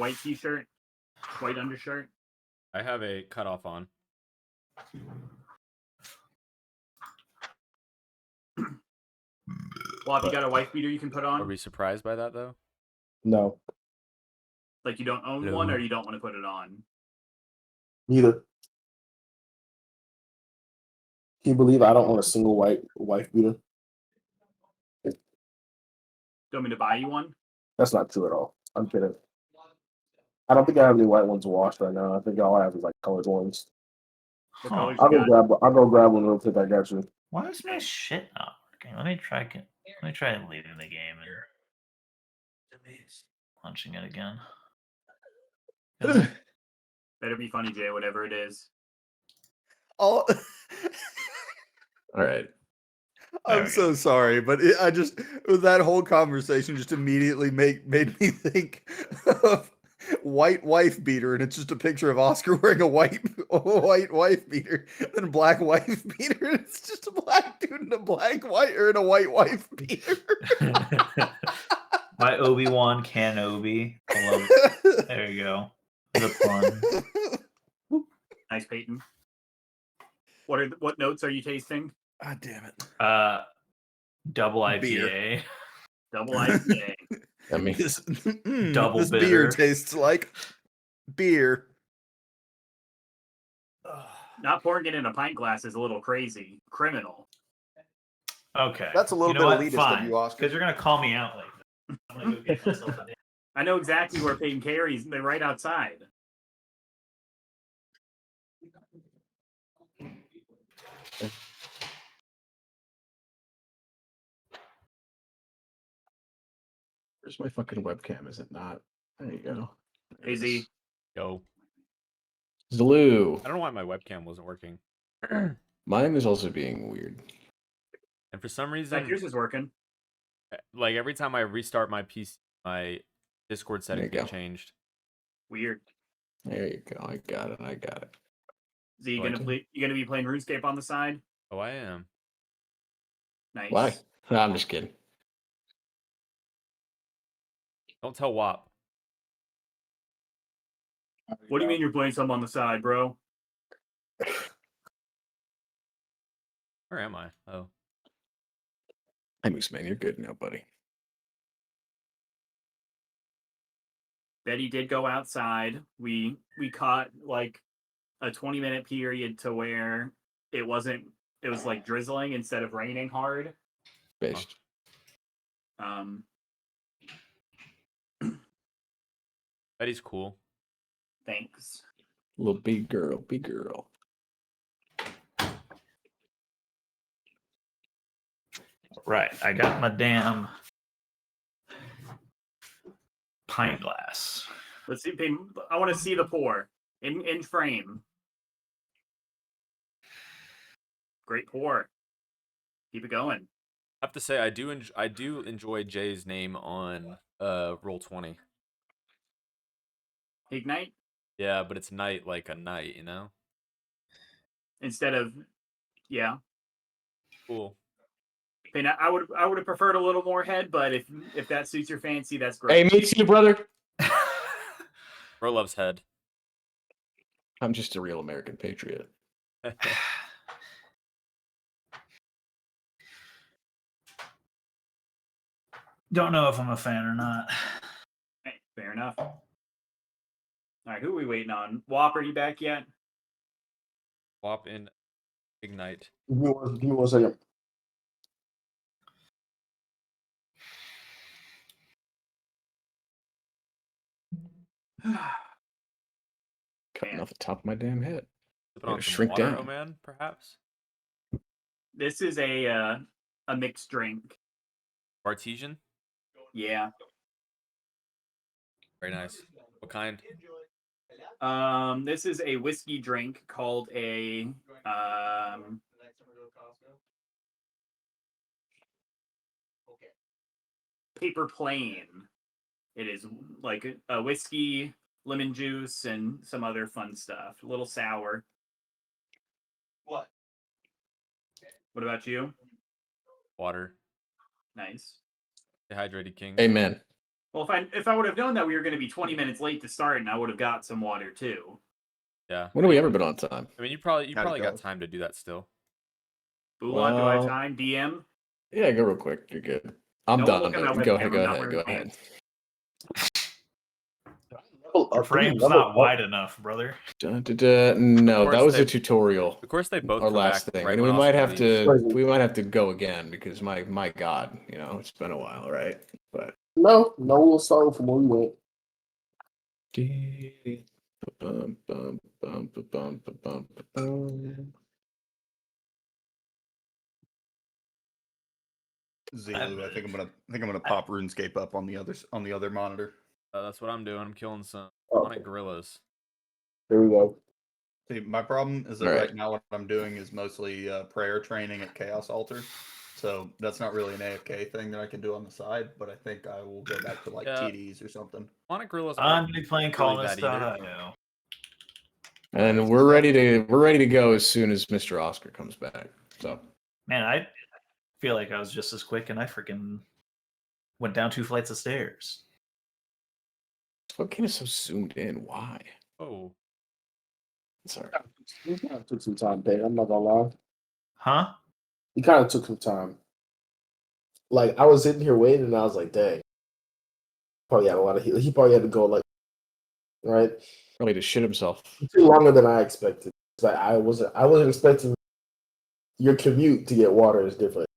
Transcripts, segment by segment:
white t-shirt, white undershirt. I have a cutoff on. Well, if you got a wife beater you can put on. Are we surprised by that though? No. Like you don't own one, or you don't want to put it on. Neither. Can you believe I don't want a single white wife beater? Do you want me to buy you one? That's not true at all. I'm kidding. I don't think I have any white ones washed right now. I think all I have is like colored ones. What colors I'll you go got? grab. I'll go grab one real quick. I got you. Why is my shit not working? Let me try leaving the game and launching it again. Better be funny, Jay. Whatever it is. All right. I'm so sorry, but that whole conversation just immediately made me think of white wife beater, and it's just a picture of Oscar wearing a white wife beater, and black wife beater. And it's just a black dude in a black white or in a white wife beater. My Obi-Wan Kenobi. I love it. There you go. The pun. Nice, Peyton. What notes are you tasting? God damn it. Double IPA. Beer. Double IPA. I mean, This Double beer bitter. tastes like beer. Not pouring it in a pint glass is a little crazy. Criminal. Okay. That's a little You know bit what? elitist of Fine. you, Oscar. Because you're gonna call me out like that. I'm gonna go get myself a I know exactly where Peyton carries. They're right outside. where's my fucking webcam? Is it not? There you go. There it Hey, Z. is. Yo. Zaloo. I don't know why my webcam wasn't working. Mine is also being weird. And for some Like reason, yours is working. like every time I restart my PC, my Discord settings you get go. changed. Weird. There you go. I got it. Z, you Oh, gonna be playing RuneScape on the side? Oh, I am. Nice. Why? No, I'm just kidding. Don't tell WAP. What do you mean you're playing some on the side, bro? Where am I? Oh. Hey, Moose Man, you're good now, buddy. Betty did go outside. We caught like a 20-minute period to where it was like drizzling instead of raining hard. Based. Betty's cool. Thanks. Little big girl. Right. I got my damn pint glass. Let's see. I want to see the pour in frame. Great pour. Keep it going. I have to say, I do enjoy Jay's name on Roll20. Ignite Yeah, but it's night like a night, you know? instead of yeah. Cool. I mean, I would have preferred a little more head, but if that suits your fancy, that's great. Hey, me too, brother. Bro loves head. I'm just a real American patriot. Don't know if I'm a fan or not. Hey, fair enough. All right, who are we waiting on? Whop, are you back yet? WAP in Ignite. Give me 1 second. Cutting off the top of my damn head. Put on Gotta some shrink water, down. oh man, perhaps? This is a mixed drink. Artesian? Yeah. Very nice. What kind? This is a whiskey drink called a Paper Plane. It is like a whiskey, lemon juice, and some other fun stuff. A little sour. What about you? Water. Nice. Stay hydrated, King. Amen. Well, if I would have known that we were going to be 20 minutes late to start, and I would have got some water too. Yeah. When have we ever been on time? I mean, you probably How'd it got go? time to do that still. Bulat, do I have Well- time? DM? Yeah, go real quick. You're good. I'm No, done. look at my Go webcam, ahead. I'm Go not ahead. Go wearing ahead. Your frame's not wide enough, brother. No, Of that course was they- a tutorial. Of course, they both Our come last back thing, right and when we might Oscar have leaves. to. We might have to go again because my God, it's been a while, right? But No, we'll start from where we went. Bum, bum, bum, bum, bum, bum, bum. Zulu, I think I'm gonna pop RuneScape up on the other monitor. That's what I'm doing. I'm killing some Oh, demonic gorillas. here we go. See, my problem is that Alright. right now what I'm doing is mostly prayer training at Chaos Altar. So that's not really an AFK thing that I can do on the side, but I think I will go back to like Yeah. TDs or something. Demonic gorillas I'm aren't gonna be playing really bad either. Colonist.io. And we're ready to go as soon as Mr. Oscar comes back. So Man, I feel like I was just as quick, and I freaking went down 2 flights of stairs. what game is so zoomed in? Why? Oh, Sorry. You kind of took some time, Dave. I'm not gonna lie. Huh? You kind of took some time. Like I was sitting here waiting, and I was like, "Dang, probably had a lot of heat. He probably had to go like, right, Probably to shit himself. too longer than I expected. It's like I wasn't expecting your commute to get water is different.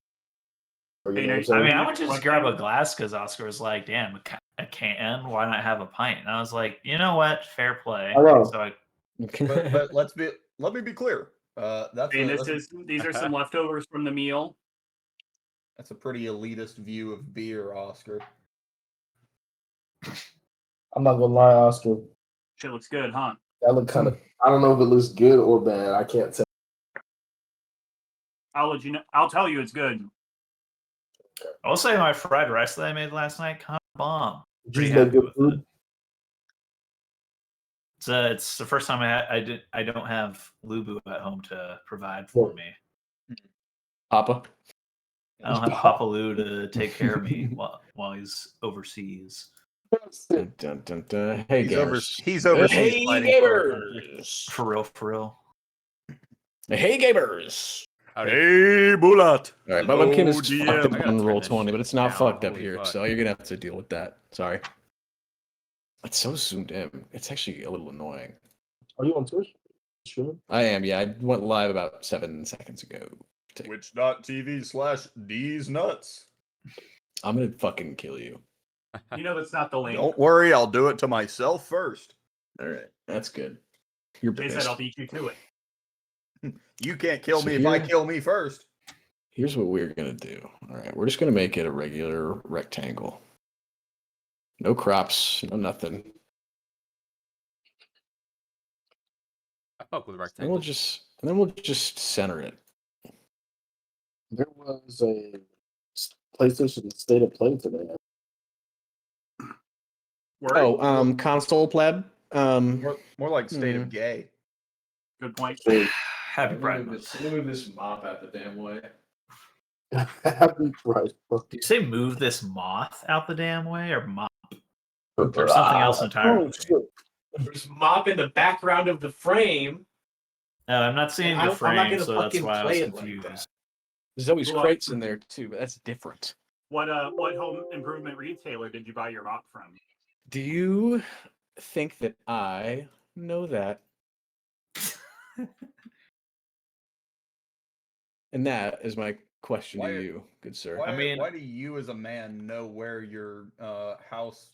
Or, you know what I'm I saying? mean, I would just grab a glass because Oscar was like, "Damn, a can? Why not have a pint?" And I was like, "You know what? Fair play." I know. So I But let me be clear. That's And these are some leftovers from the meal. that's a pretty elitist view of beer, Oscar. I'm not gonna lie, Oscar. Shit looks good, huh? That look kind of. I don't know if it looks good or bad. I can't tell. I'll let you know. I'll tell you it's good. will say my fried rice that I made last night, kind of bomb. Pretty Just make happy good with food. it. It's the first time I don't have Lubu at home to provide for me. Papa. I don't have Papa Lou to take care of me while he's overseas. Dun, dun, dun, dun. Hey, gamers. He's overseas Hey, fighting for our country. gamers. For real. Hey, gamers. howdy. Hey, Bulat. All right, my webcam is ODM. fucked up I gotta on turn roll this 20, but it's not down. fucked up Holy here, fuck. so you're gonna have to deal with that. Sorry. It's so zoomed in. It's actually a little annoying. Are you on Twitch? Sure. I am, yeah. I went live about 7 seconds ago. Twitch.tv/D's nuts. I'm gonna fucking kill you. You know that's not the link. Don't worry, I'll do it to myself first. All right, that's good. You're They said pissed. I'll beat you to it. You can't kill So me if I here- kill me first. Here's what we're gonna do. All right, we're just gonna make it a regular rectangle. No crops, no nothing. I fuck with And rectangle. we'll just center it. There was a PlayStation State of Play today. Word? Oh, console pleb. More like state of Hmm. gay. Good point. Happy Pride Month. Let me move this mop out the damn way. Happy Pride. Did you say move this moth out the damn way or mop? Or something else entirely? Oh, shit. There's mop in the background of the frame. No, I'm not seeing I'm the not frame, gonna so that's fucking why I was play it like confused. that. There's always Well, crates in there too, but that's different. What home improvement retailer did you buy your mop from? Do you think that I know that? And that is my question Why- to you, good sir. Why, I mean- why do you as a man know where your house?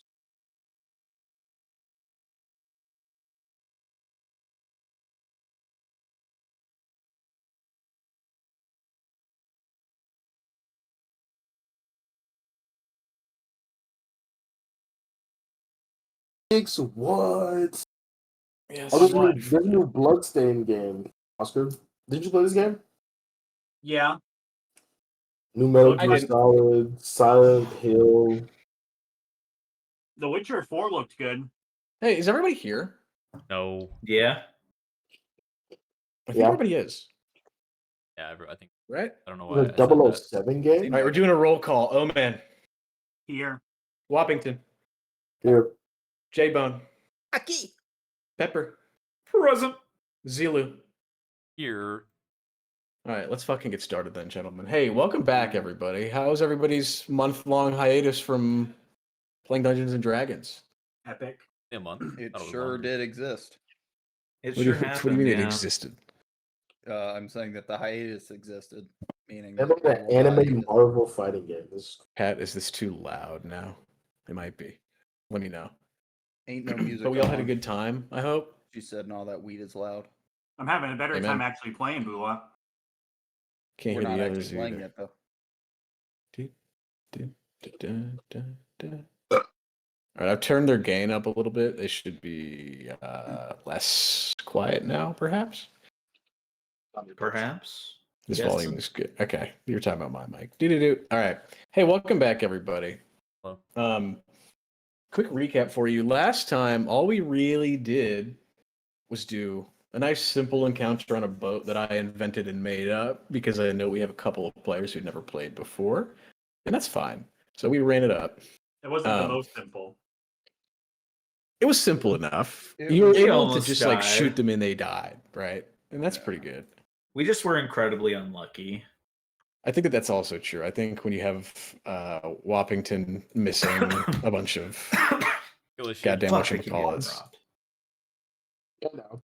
Six what? Yes. Oh, there's a new Bloodstain game. Oscar, did you play this game? Yeah. New Metal I Gear didn't. Solid, Silent Hill. The Witcher 4 looked good. Hey, is everybody here? No. Yeah. I think Yeah. everybody is. Yeah, I think Right? I don't know why. I The said that. 007 game. All right, we're doing a roll call. Oh man, Here. Wappington. Here. J-Bone. Aki. Pepper. Present. Zilu. Here. All right, let's fucking get started then, gentlemen. Hey, welcome back, everybody. How's everybody's month-long hiatus from playing Dungeons and Dragons? Epic. A month. It Thought was sure longer. did exist. It What sure do you happened. mean it yeah. existed? I'm saying that the hiatus existed, meaning Remember that that we will anime not- Marvel fighting game? Pat, is this too loud now? It might be. Let me know. ain't no music. But we all had a on. good time, I hope. She said, and all that weed is loud. I'm having a better Amen. time actually playing Bula. Can't We're hear not the actually others playing either. yet, though. All right, I've turned their gain up a little bit. They should be less quiet now, perhaps. Perhaps. This Yes. volume is good. Okay, you're talking about my mic. Do. All right. Hey, welcome back, everybody. Hello. Quick recap for you. Last time, all we really did was do a nice, simple encounter on a boat that I invented and made up because I know we have a couple of players who'd never played before, and that's fine. So we ran it up. It wasn't the most simple. It was simple enough. It You were was- He able to almost just like died. shoot them and they died, right? And that's pretty good. We just were incredibly unlucky. I think that that's also true. I think when you have Wappington missing a bunch of Kill his shit. goddamn Fuck, I keep getting whatchamacallits, robbed. Yeah, no.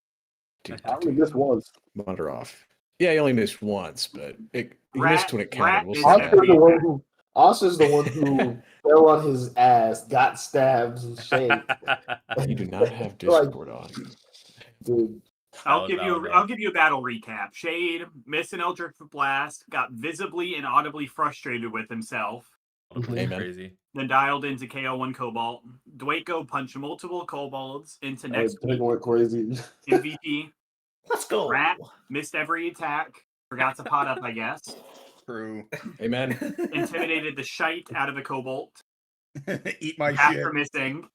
dude, I only missed once. monitor off. Yeah, you only missed once, but you Rat- missed when it counted. rat We'll is see an that. Oscar's the one who fell on his ass, got stabbed and shaped. You do not have Discord on. Dude, I'll Valid. give you a battle recap. Shade missed an Eldritch Blast, got visibly and audibly frustrated with himself, Amen. Crazy. then dialed into KO1 Cobalt. Dwaco punched multiple kobolds into I next week went crazy. MVP. Let's go. Rat missed every attack, forgot to pot up, I guess. True. Amen. Intimidated the shite out of a Cobalt Eat my shit. after missing.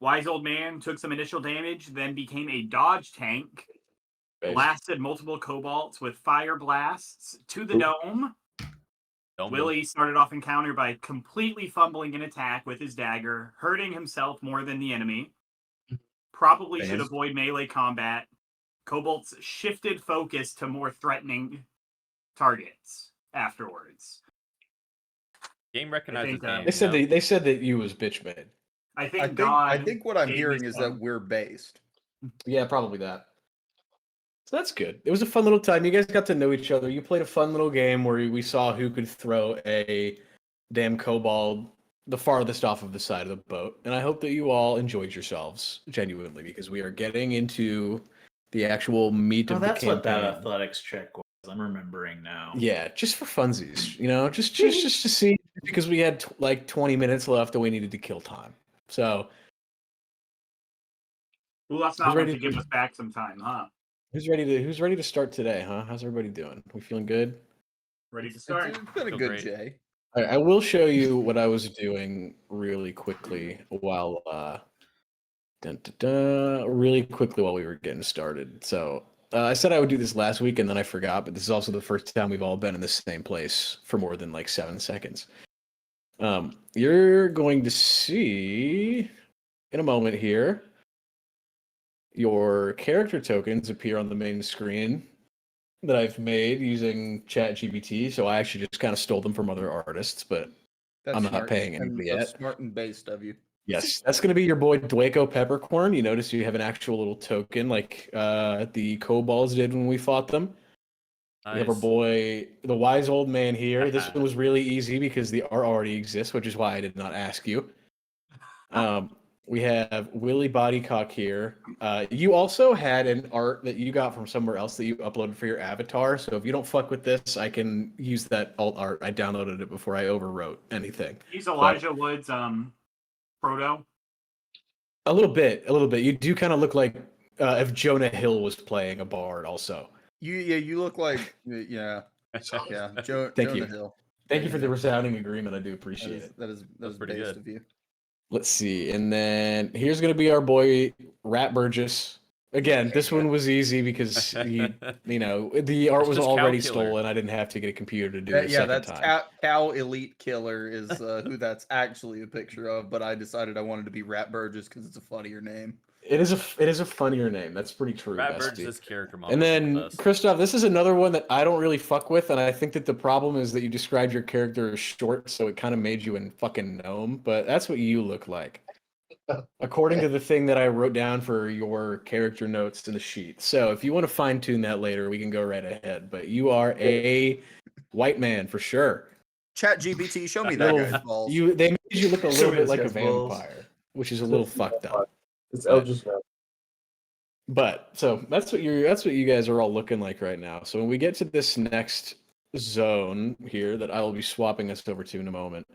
Wise Old Man took some initial damage, then became a dodge tank. Base. Blasted multiple kobolds with fire blasts to the dome. Don't Willie started off encounter by completely fumbling an attack with his dagger, hurting himself more than the enemy. Probably should Fans. avoid melee combat. Kobolds shifted focus to more threatening targets afterwards. Game recognizes think, game. They said that you was bitch made. I think I think God. what I'm gave hearing me is some- that we're based. Yeah, probably that. So that's good. It was a fun little time. You guys got to know each other. You played a fun little game where we saw who could throw a damn kobold the farthest off of the side of the boat. And I hope that you all enjoyed yourselves genuinely because we are getting into the actual meat Oh, of the that's what that campaign. athletics check was. I'm remembering now. Yeah, just for funsies, just to see because we had like 20 minutes left and we needed to kill time. So Well, that's Who's not ready to give to- us back some time, huh? who's ready to start today, huh? How's everybody doing? We feeling good? Ready to It's start? been a Feel good great. Jay. All right, I will show you what I was doing really quickly while really quickly while we were getting started. So I said I would do this last week and then I forgot, but this is also the first time we've all been in the same place for more than like 7 seconds. You're going to see in a moment here your character tokens appear on the main screen that I've made using ChatGPT. So I actually just kind of stole them from other artists, but That's I'm not smart. paying And anybody that's yet. smart and based of you. Yes, that's going to be your boy Dwaco Peppercorn. You notice you have an actual little token like the kobolds did when we fought them. We have our Nice. boy, the wise old man here. This one was really easy because the art already exists, which is why I did not ask you. We have Willie Bodycock here. You also had an art that you got from somewhere else that you uploaded for your avatar. So if you don't fuck with this, I can use that alt art. I downloaded it before I overwrote anything. He's Elijah Wood's Frodo. A little bit. You do kind of look like if Jonah Hill was playing a bard also. You look like yeah. Thank Jonah you. Hill. Thank you for the resounding agreement. I do That appreciate is it. that is That's pretty based good. of you. Let's see. And then here's going to be our boy Rat Burgess. Again, this one was easy because the art It's was just already Cow Killer. stolen. I didn't have to get a computer to do it a Yeah, second that's time. Cow Elite Killer is who that's actually a picture of. But I decided I wanted to be Rat Burgess because it's a funnier name. It is a funnier name. That's pretty true. Rat Bestie. Burgess' character model. And then, is the best. Christoph, this is another one that I don't really fuck with, and I think that the problem is that you described your character as short, so it kind of made you a fucking gnome, but that's what you look like. According to the thing that I wrote down for your character notes in the sheet. So if you want to fine-tune that later, we can go right ahead, but you are a white man for sure. Chat GPT, show me that guy's balls. They made you look a Show little me bit this like a guy's balls. vampire, which is a little fucked up. It's Eldritch Knight. But so that's what you guys are all looking like right now. So when we get to this next zone here that I will be swapping us over to in a moment,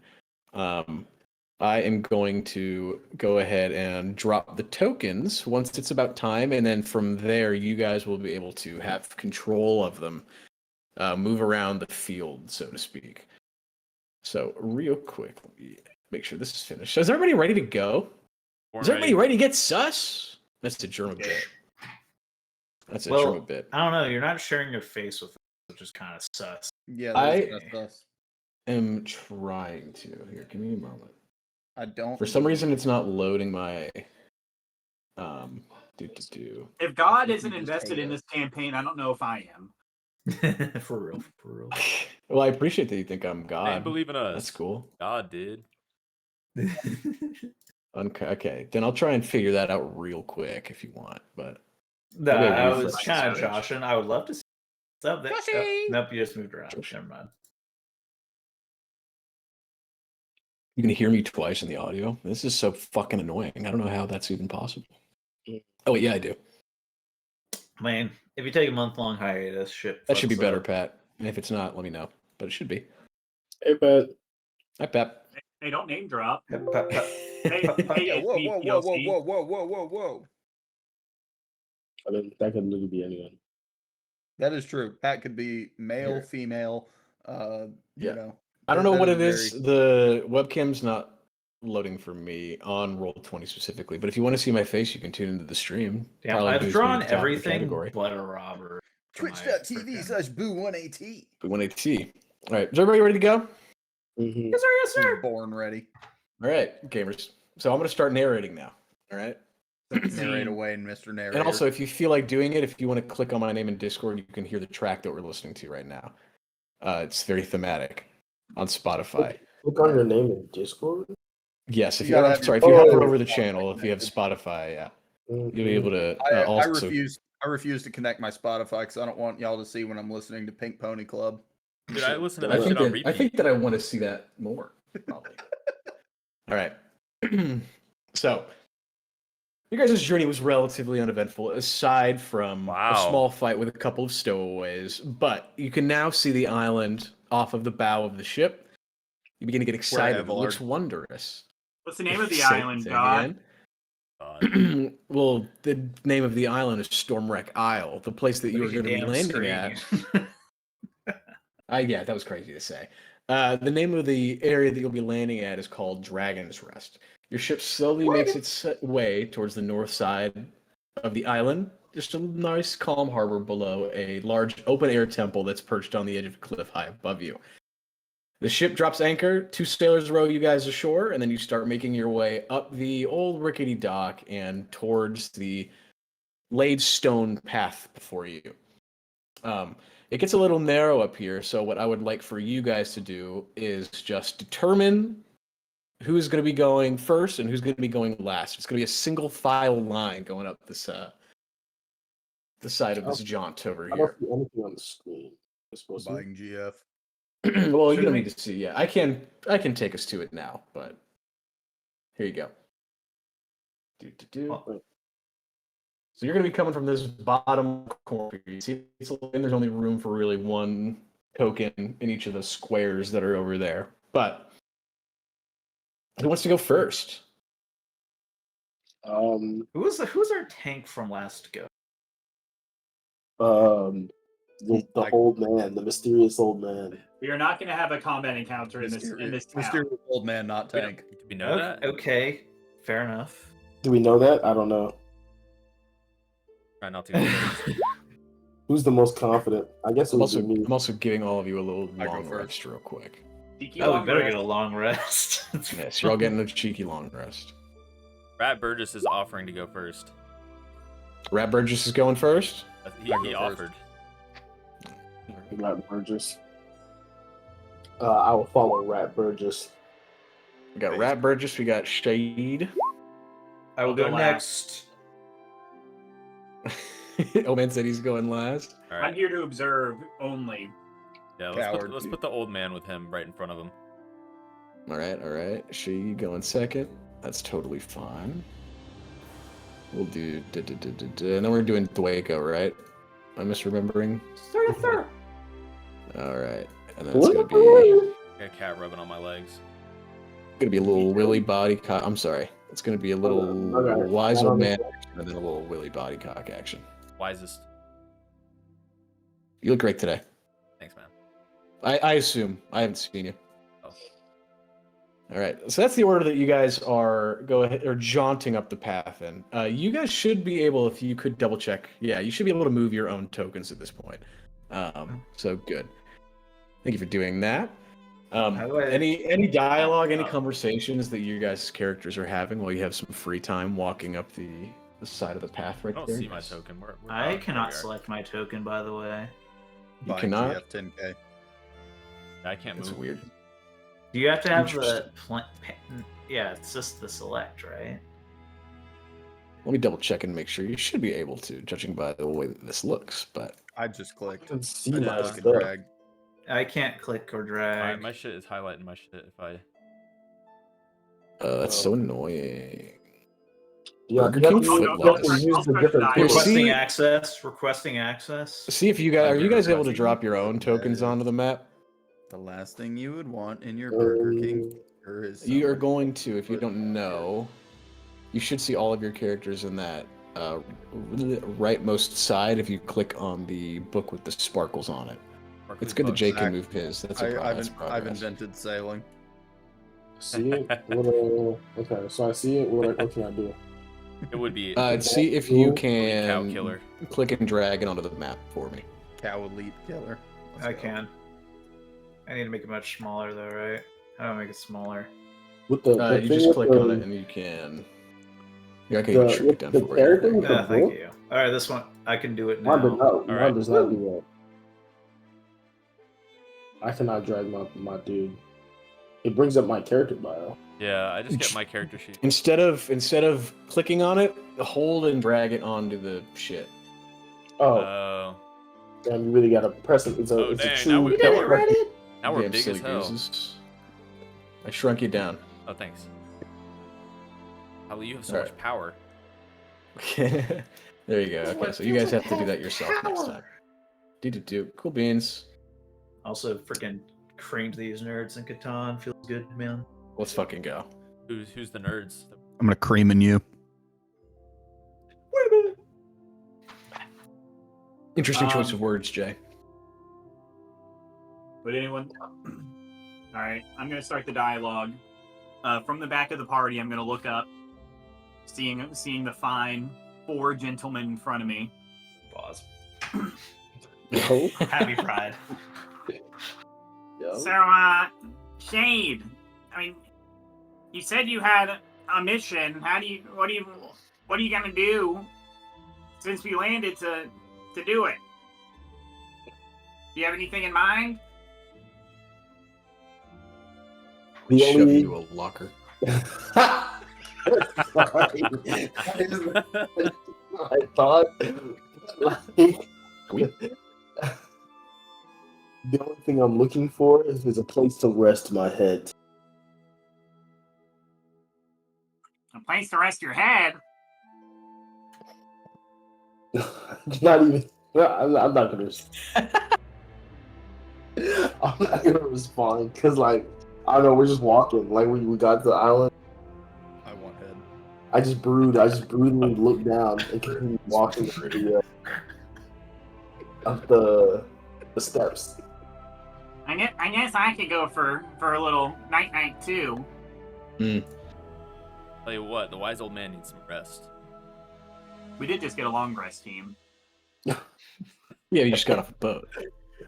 I am going to go ahead and drop the tokens once it's about time, and then from there you guys will be able to have control of them, move around the field, so to speak. So real quick, let me make sure this is finished. So is everybody ready to go? Is everybody ready to get sus? That's a German bit. That's a German bit. I don't know. You're not sharing your face with us, which is kind of sus. Yeah, that's us. am trying to. Here, give me a moment. I don't. For some reason, it's not loading my. If God isn't invested in this campaign, I don't know if I am. For real, for real. Well, I appreciate that you think I'm God. They believe in us. That's cool. God did. Okay, then I'll try and figure that out real quick if you want. But No, Okay, I refresh was the kind of page. joshing. I would love to see what's up there. Joshy! Nope, you just moved around. Never mind. you can hear me twice in the audio. This is so fucking annoying. I don't know how that's even possible. Oh, wait, yeah, I do. Man, if you take a month-long hiatus, shit. That should be fucks better, up. Pat. And if it's not, let me know. But it should be. Hey, Pat. Hi, Pat. Hey, don't name drop. Pa- pa- pa- Hey, Yeah, whoa, HP, whoa, whoa, whoa, PLC. whoa, whoa, whoa, whoa, whoa. I mean, that could literally be anyone. That is true. Pat could be male, Here. female. Yeah. You know. I don't know That what is it is. The webcam's not loading for me on Roll20 specifically. But if you want to see my face, you can tune into the stream. Damn, Probably I've boost me drawn to the top of the everything category. but a robber. for my Twitch.tv frickin- /boo1at. We want to see. All right, is everybody ready to go? Mm-hmm. Yes, sir. Yes, sir. Born ready. All right, gamers. So I'm going to start narrating now. All right. Narrate away, Mr. Narrator. And also, if you feel like doing it, if you want to click on my name in Discord, you can hear the track that we're listening to right now. It's very thematic on Spotify. Look on your name in Discord. Yes, if You you gotta have, have sorry, if your you hover phone over the Spotify channel, if you have connected. Spotify, yeah, Mm-hmm. you'll be able to I also. I refuse to connect my Spotify because I don't want y'all to see when I'm listening to Pink Pony Club. Dude, I listen to I that think shit on that, repeat. I think that I want to see that more. Probably. All right. So, your guys' journey was relatively uneventful, aside from a Wow. small fight with a couple of stowaways. But you can now see the island off of the bow of the ship. You begin to get excited. It Evillard. looks wondrous. What's the name of the Say- island, say God? again. God. Well, the name of the island is Stormwreck Isle, the place that you were Look going at to be your landing damn at. Yeah, that was crazy to say. The name of the area that you'll be landing at is called Dragon's Rest. Your ship slowly makes its way towards the north side of the island. Just a nice, calm harbor below a large open-air temple that's perched on the edge of a cliff high above you. The ship drops anchor, 2 sailors row you guys ashore, and then you start making your way up the old rickety dock and towards the laid stone path before you. It gets a little narrow up here, so what I would like for you guys to do is just determine who's going to be going first and who's going to be going last. It's going to be a single file line going up this the side of this jaunt over I here. don't see anything on the screen. It's supposed to. Buying GF. Well, you Should don't we- need to see. Yeah, I can take us to it now, but here you go. Oh. So you're going to be coming from this bottom corner. You see, and there's only room for really 1 token in each of the squares that are over there. But who wants to go first? Who's our tank from last go? The old man, the mysterious old man. We are not going to have a combat encounter in this town. Mysterious old man, not tank. Did we know that? Okay, fair enough. Do we know that? I don't know. Try not to go first. Who's the most confident? I guess it I'm would be me. also giving all of you a little I go long first. rest real quick. Cheeky Oh, we long better rest. get a long rest. Yes, you're all getting a cheeky long rest. Rat Burgess is offering to go first. Rat Burgess is going first. He I go first. offered. Rat Burgess. I will follow Rat Burgess. We got Rat Burgess. We got Shade. I will I'll go go next. Old man said he's going last. All I'm right. here to observe only. Yeah, Coward. let's put the old man with him right in front of him. All right. Shade going second. That's totally fine. We'll do and then we're doing Dwaco, right? I'm misremembering. All right, and then it's gonna be Got a cat rubbing on my legs. a little Willy body cock. I'm sorry. It's gonna be a little Okay. wise old man action and then a little Willy body cock action. Wisest. You look great today. Thanks, man. I assume. I haven't seen you. Oh. All right, so that's the order that you guys are jaunting up the path in. You guys should be able, if you could double check, yeah, you should be able to move your own tokens at this point. So good. Thank you for doing that. Any dialogue, any conversations that you guys' characters are having while you have some free time walking up the side of the path I right don't there? see my token. We're I not cannot where we are. select my token, by the way. You Buying cannot? GF 10K. I can't That's move. weird. Do you have to have the Interesting. yeah, it's just the select, right? Let me double check and make sure. You should be able to, judging by the way that this looks. But I just clicked. I can see I my just click stuff. and drag. I can't click or drag. My shit is highlighting my shit if I. that's so annoying. Yeah, Burger you have King to, foot you have to lettuce. use the different Here, tools. see- Requesting access. See if you guys are you guys able to Requesting drop your own tokens onto the map? The last thing you would want in your Burger King burger is You are someone- going to, if you don't know, you should see all of your characters in that rightmost side if you click on the book with the sparkles on it. It's good that Jay can move his. That's a I've progress. invented sailing. See it? Okay, so I see it. What can I do? It would be. See if you cow can killer. click and drag it onto the map for me. Cow elite killer. Let's I go. can. I need to make it much smaller though, right? How do I make it smaller? With the, You thing just with click the, on it and you can. Yeah, I can even the, shrink it down the for character you. with the Yeah, thank book? you. All right, this one I can do it Mine does now. not. Mine right. does not do that. I cannot drag my dude. It brings up my character bio. Yeah, I just get my character sheet. Instead of clicking on it, hold and drag it onto the shit. Oh, Oh, damn! You really gotta press it. It's a, Oh, it's a dang, true. now we- now we're Damn big silly as hell. gooses. I shrunk you down. Oh, thanks. Holly, you have so Alright. much power. there you go. Okay, so you guys have to do that yourself next time. Do. Cool beans. Also, freaking creamed these nerds in Catan. Feels good, man. Let's fucking go. Who's the nerds? I'm gonna cream in you. Interesting choice of words, Jay. Would anyone? All right, I'm gonna start the dialogue. From the back of the party, I'm gonna look up, seeing the fine 4 gentlemen in front of me. Pause. Yo, Happy Pride. yo. So, Shade, I mean, you said you had a mission. What are you gonna do since we landed to do it? Do you have anything in mind? The Shove only. you a locker. Sorry. I thought. Like, the only thing I'm looking for is a place to rest my head. A place to rest your head. Not even. I'm not gonna. I'm not gonna respond because, like, I don't know. We're just walking. Like, we got to the island. I want head. I just broodingly looked down and continued walking up the steps. I guess I could go for a little night too. Tell you what, the wise old man needs some rest. We did just get a long rest team. Yeah, you just got off a boat.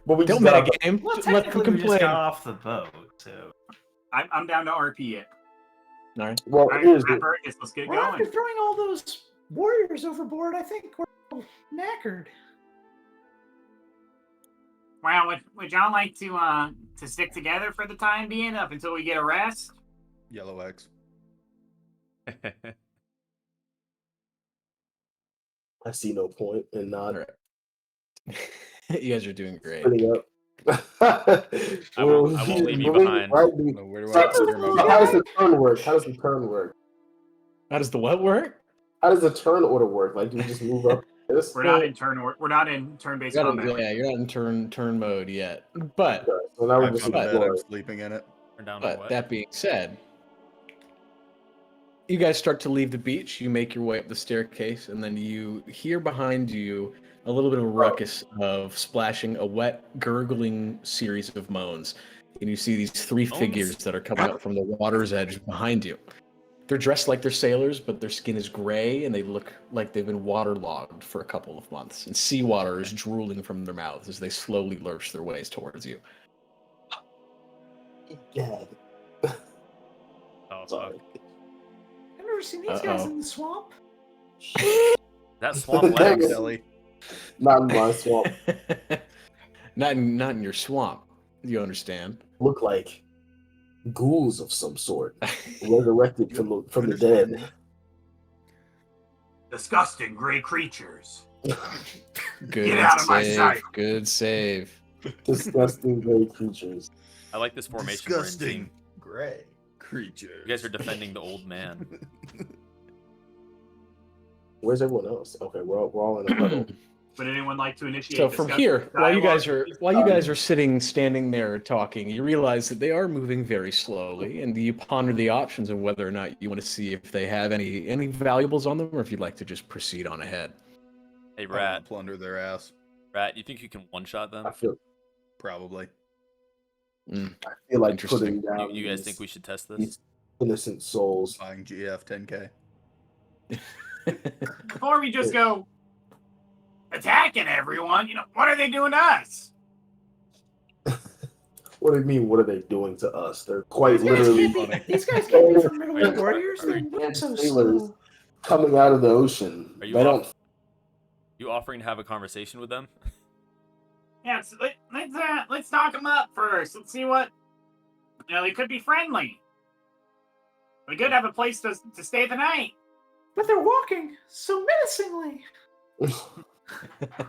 But we Don't just got off- metagame. Well, Let them technically, we just complain. got off the boat, so I'm down to RP it. All right. Well, All right, here's the Rapper, let's get Well, after going. throwing all those warriors overboard, I think we're all knackered. Well, would y'all like to stick together for the time being up until we get a rest? Yellow X. I see no point in not All right. You guys are doing great. splitting up. I won't leave you behind. Right, No, where do so, I put your so how does the turn work? How does the turn work? How does the what work? How does the turn order work? Like, do we just move up? This? We're not in turn-based You're not, combat. yeah, you're not in turn mode yet. But Okay, so now we're I've just gone to bed, I'm exploring. sleeping in it. Turn down for but what? that being said, you guys start to leave the beach. You make your way up the staircase, and then you hear behind you a little bit of a ruckus of splashing, a wet, gurgling series of moans. And you see these three Moans? figures that are coming up from the water's edge behind you. They're dressed like they're sailors, but their skin is gray, and they look like they've been waterlogged for a couple of months. And seawater is drooling from their mouths as they slowly lurch their ways towards you. Yeah. Oh, Sorry. fuck. I've never seen these guys Uh-oh. in the swamp. That swamp Thanks. legs. Silly. Not in my swamp. not in your swamp. You understand? Look like ghouls of some sort, resurrected from the Understand dead. me? Disgusting gray creatures. Good Get out of my save. sight. Good save. Disgusting gray creatures. I like this formation we're in, Disgusting team. gray creatures. You guys are defending the old man. Where's everyone else? Okay, we're all in a huddle. Would anyone like to initiate? So from discussion here, while you dialogue? guys are standing there talking, you realize that they are moving very slowly, and you ponder the options of whether or not you want to see if they have any valuables on them, or if you'd like to just proceed on ahead. Hey, I wanna Rat. plunder their ass. Rat, you think you can one-shot them? I feel Probably. like Interesting. putting down You guys these- think we should test this? these innocent souls. Buying GF 10K. Before we just go attacking everyone, what are they doing to us? What do you mean? What are they doing to us? They're quite These guys literally can't be, these guys can't be formidable warriors. They And move so sailors. slow. coming out of the ocean. Are you They don't. You offering to have a conversation with them? Yeah, let's talk them up first. Let's see what. They could be friendly. We could have a place to stay the night. But they're walking so menacingly. When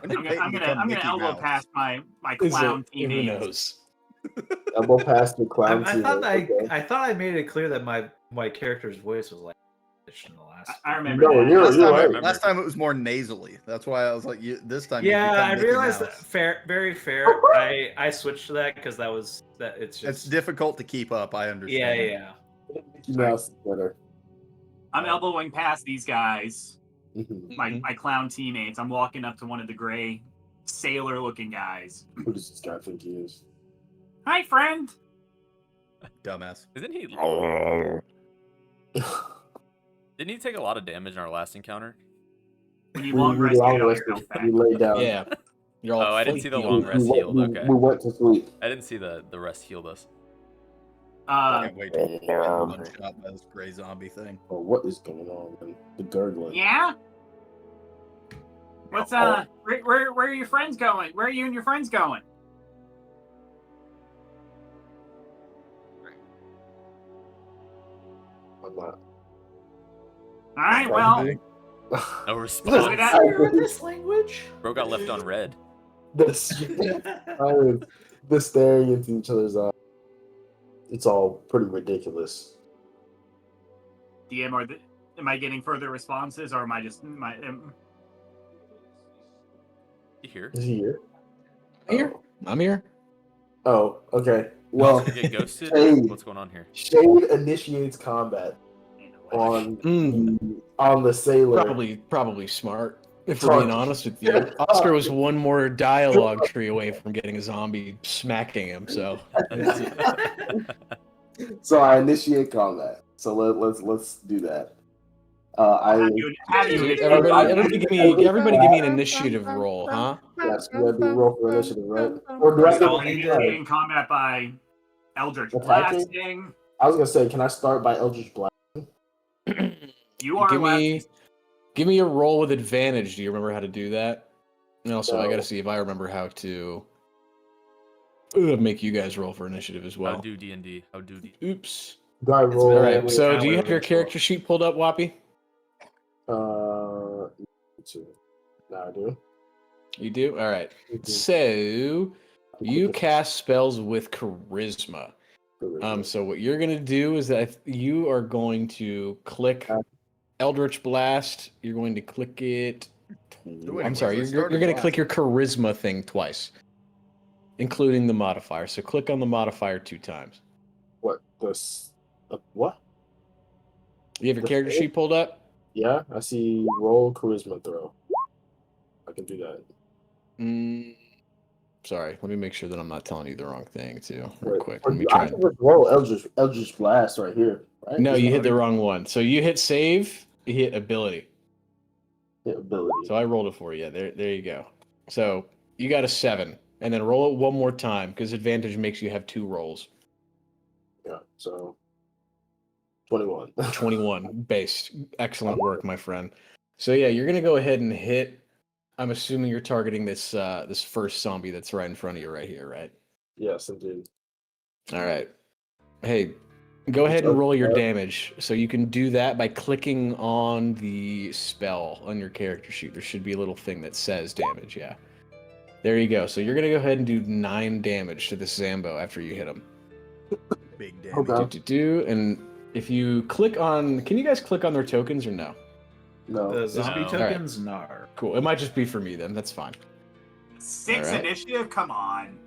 did I'm Peyton gonna become Mickey elbow Mouse? past my Is clown it? Who teammates. knows? Elbow past the clown. I thought teammate, okay? I thought I made it clear that my character's voice was like in the last. I remember No, that. you're right. Last time it was more nasally. That's why I was like, this time. you've Yeah, become I Mickey realized that. Mouse. Very fair. I switched to that because it's It's just difficult to keep up. I understand. yeah. Mickey Mouse is better. I'm elbowing past these guys, Mhm. my clown teammates. I'm walking up to one of the gray sailor-looking guys. Who does this guy think he is? Hi, friend. Dumbass. Isn't he? Didn't he take a lot of damage in our last encounter? When you We long rest, long get all rested. your health back. We lay down. Yeah. You're all Oh, I didn't see the flaky. long rest healed. Okay. We went to sleep. I didn't see the rest healed us. I can't wait to one shot by this gray zombie thing. Oh, what is going on, man? The gurgling. Yeah. What's where are your friends going? Where are you and your friends going? I'm not. All right. Well, No Look response. at that. Clear this language. Bro got left on red. the staring into each other's eyes. It's all pretty ridiculous. DM, am I getting further responses, or am I just You here? Is he here? Here. I'm here. Oh, okay. Well, Did you get ghosted? Hey. What's going on here? Shade initiates combat on the sailor. Probably smart. If we're being honest with you, Oscar was one more dialogue tree away from getting a zombie smacking him. So So I initiate combat. So let's do that. Have you Everybody give me an initiative roll, huh? Yes, you gotta do a roll for initiative, right? Or do I So get you Stay in combat by Eldritch Attacking? Blasting. I was gonna say, can I start by Eldritch Blast? You are give allowed me a roll with advantage. Do you remember how to do that? And also, I No. gotta see if I remember how to make you guys roll for initiative as well. How do DnD? How do D? Oops. Do I roll? All right. with- So, do you have your character sheet pulled up, Whoppy? Now I do. You do. All right. Mhm. So, you cast spells with charisma. So what you're gonna do is that you are going to click Eldritch Blast. You're going to click it. I'm sorry. You're going to click your charisma thing twice, including the modifier. So click on the modifier 2 times. What? What? You have your character sheet pulled up? Yeah, I see roll charisma throw. I can do that. Sorry, let me make sure that I'm not telling you the wrong thing too. Real quick. Or Let me I try. can just roll Eldritch Blast right here. Right? No, Isn't you that hit the wrong one. So you hit save, you hit ability. hit ability? So I rolled it for you. There you go. So you got a 7, and then roll it one more time because advantage makes you have 2 rolls. Yeah. So 21. 21 based. Excellent work, my friend. So yeah, you're gonna go ahead and hit. I'm assuming you're targeting this this first zombie that's right in front of you right here, right? Yes, indeed. All right. Hey, go ahead and roll your damage. So you can do that by clicking on the spell on your character sheet. There should be a little thing that says damage. Yeah. There you go. So you're gonna go ahead and do 9 damage to this Zambo after you hit him. Big damage. Okay. And if you click on, can you guys click on their tokens or no? No. The zombie No. tokens, no. Cool. It might just be for me then. That's fine. 6 All right. initiative? Come on.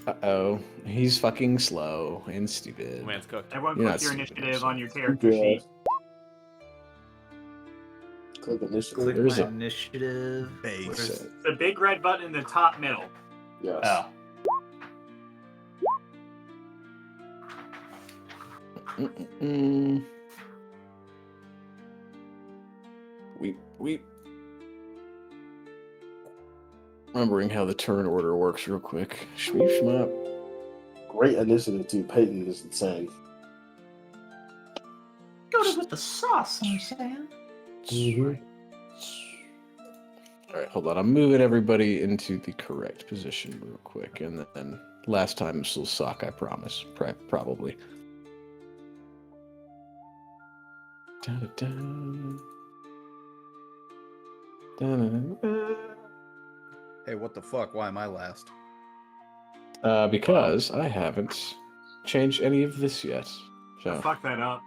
Uh-oh. He's fucking slow and stupid. Man's cooked. Everyone You're put not your stupid, initiative I'm on your character Yeah. sheet. Click initiative. Click There's my a- initiative. Base. Where's- The big red button in the top middle. Yes. Oh. Weep. Remembering how the turn order works real quick. Shmeep shmop. Great initiative too. Peyton is insane. Go to with the sauce, I'm saying. All right, hold on. I'm moving everybody into the correct position real quick, and then last time this will suck. I promise. Probably. Dun-dun-dun. Dun-dun-dun. Hey, what the fuck? Why am I last? Because I haven't changed any of this yet. So Fuck that up.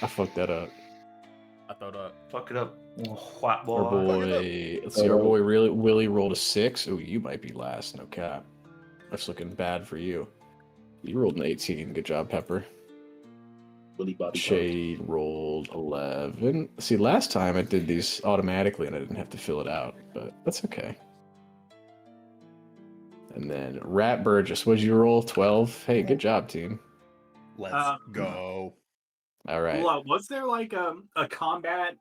I fucked that up. I thought Fuck it up. What Our boy? boy, let's see. Our boy Willie rolled a 6. Oh, you might be last. No cap. That's looking bad for you. You rolled an 18. Good job, Pepper. Shade rolled 11. See, last time I did these automatically and I didn't have to fill it out, but that's okay. And then Rat Burgess, what'd you roll? 12. Hey, good job, team. Let's go. All right. Well, was there like a combat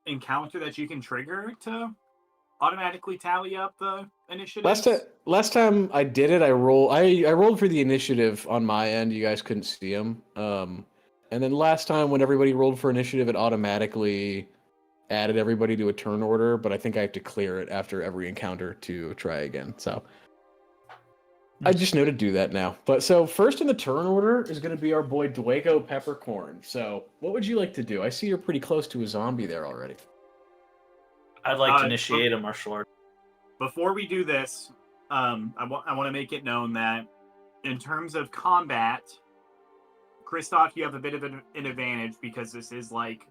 encounter that you can trigger to automatically tally up the initiative? Last time I did it, I rolled for the initiative on my end. You guys couldn't see them. And then last time when everybody rolled for initiative, it automatically added everybody to a turn order. But I think I have to clear it after every encounter to try again. So I just know to do that now. But so first in the turn order is going to be our boy Dwaygo Peppercorn. So what would you like to do? I see you're pretty close to a zombie there already. I'd like to initiate a martial art. Before we do this, I want to make it known that in terms of combat, Christoph, you have a bit of an advantage because this is like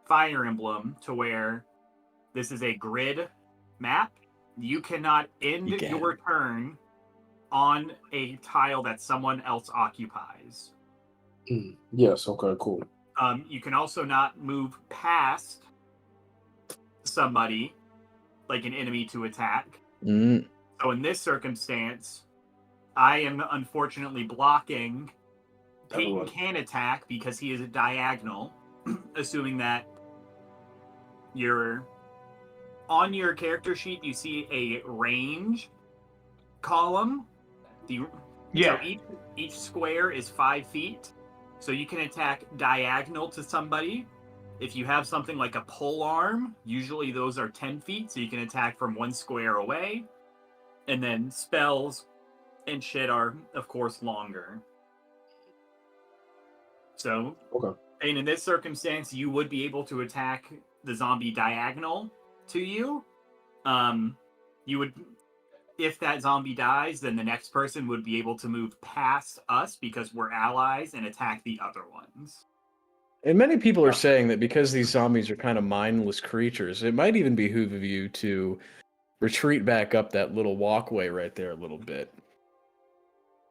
Fire Emblem, to where this is a grid map. You cannot end your turn on a tile that someone else occupies. Yes, okay, cool. You can also not move past somebody, like an enemy, to attack. So in this circumstance, I am unfortunately blocking. Peyton can attack because he is a diagonal, assuming that you're on your character sheet, you see a range column. Yeah. So each square is 5 feet. So you can attack diagonal to somebody. If you have something like a pole arm, usually those are 10 feet, so you can attack from 1 square away. And then spells and shit are, of course, longer. So, Okay. and in this circumstance, you would be able to attack the zombie diagonal to you. You would, if that zombie dies, then the next person would be able to move past us because we're allies and attack the other ones. And many people are saying that because these zombies are kind of mindless creatures, it might even behoove of you to retreat back up that little walkway right there a little bit.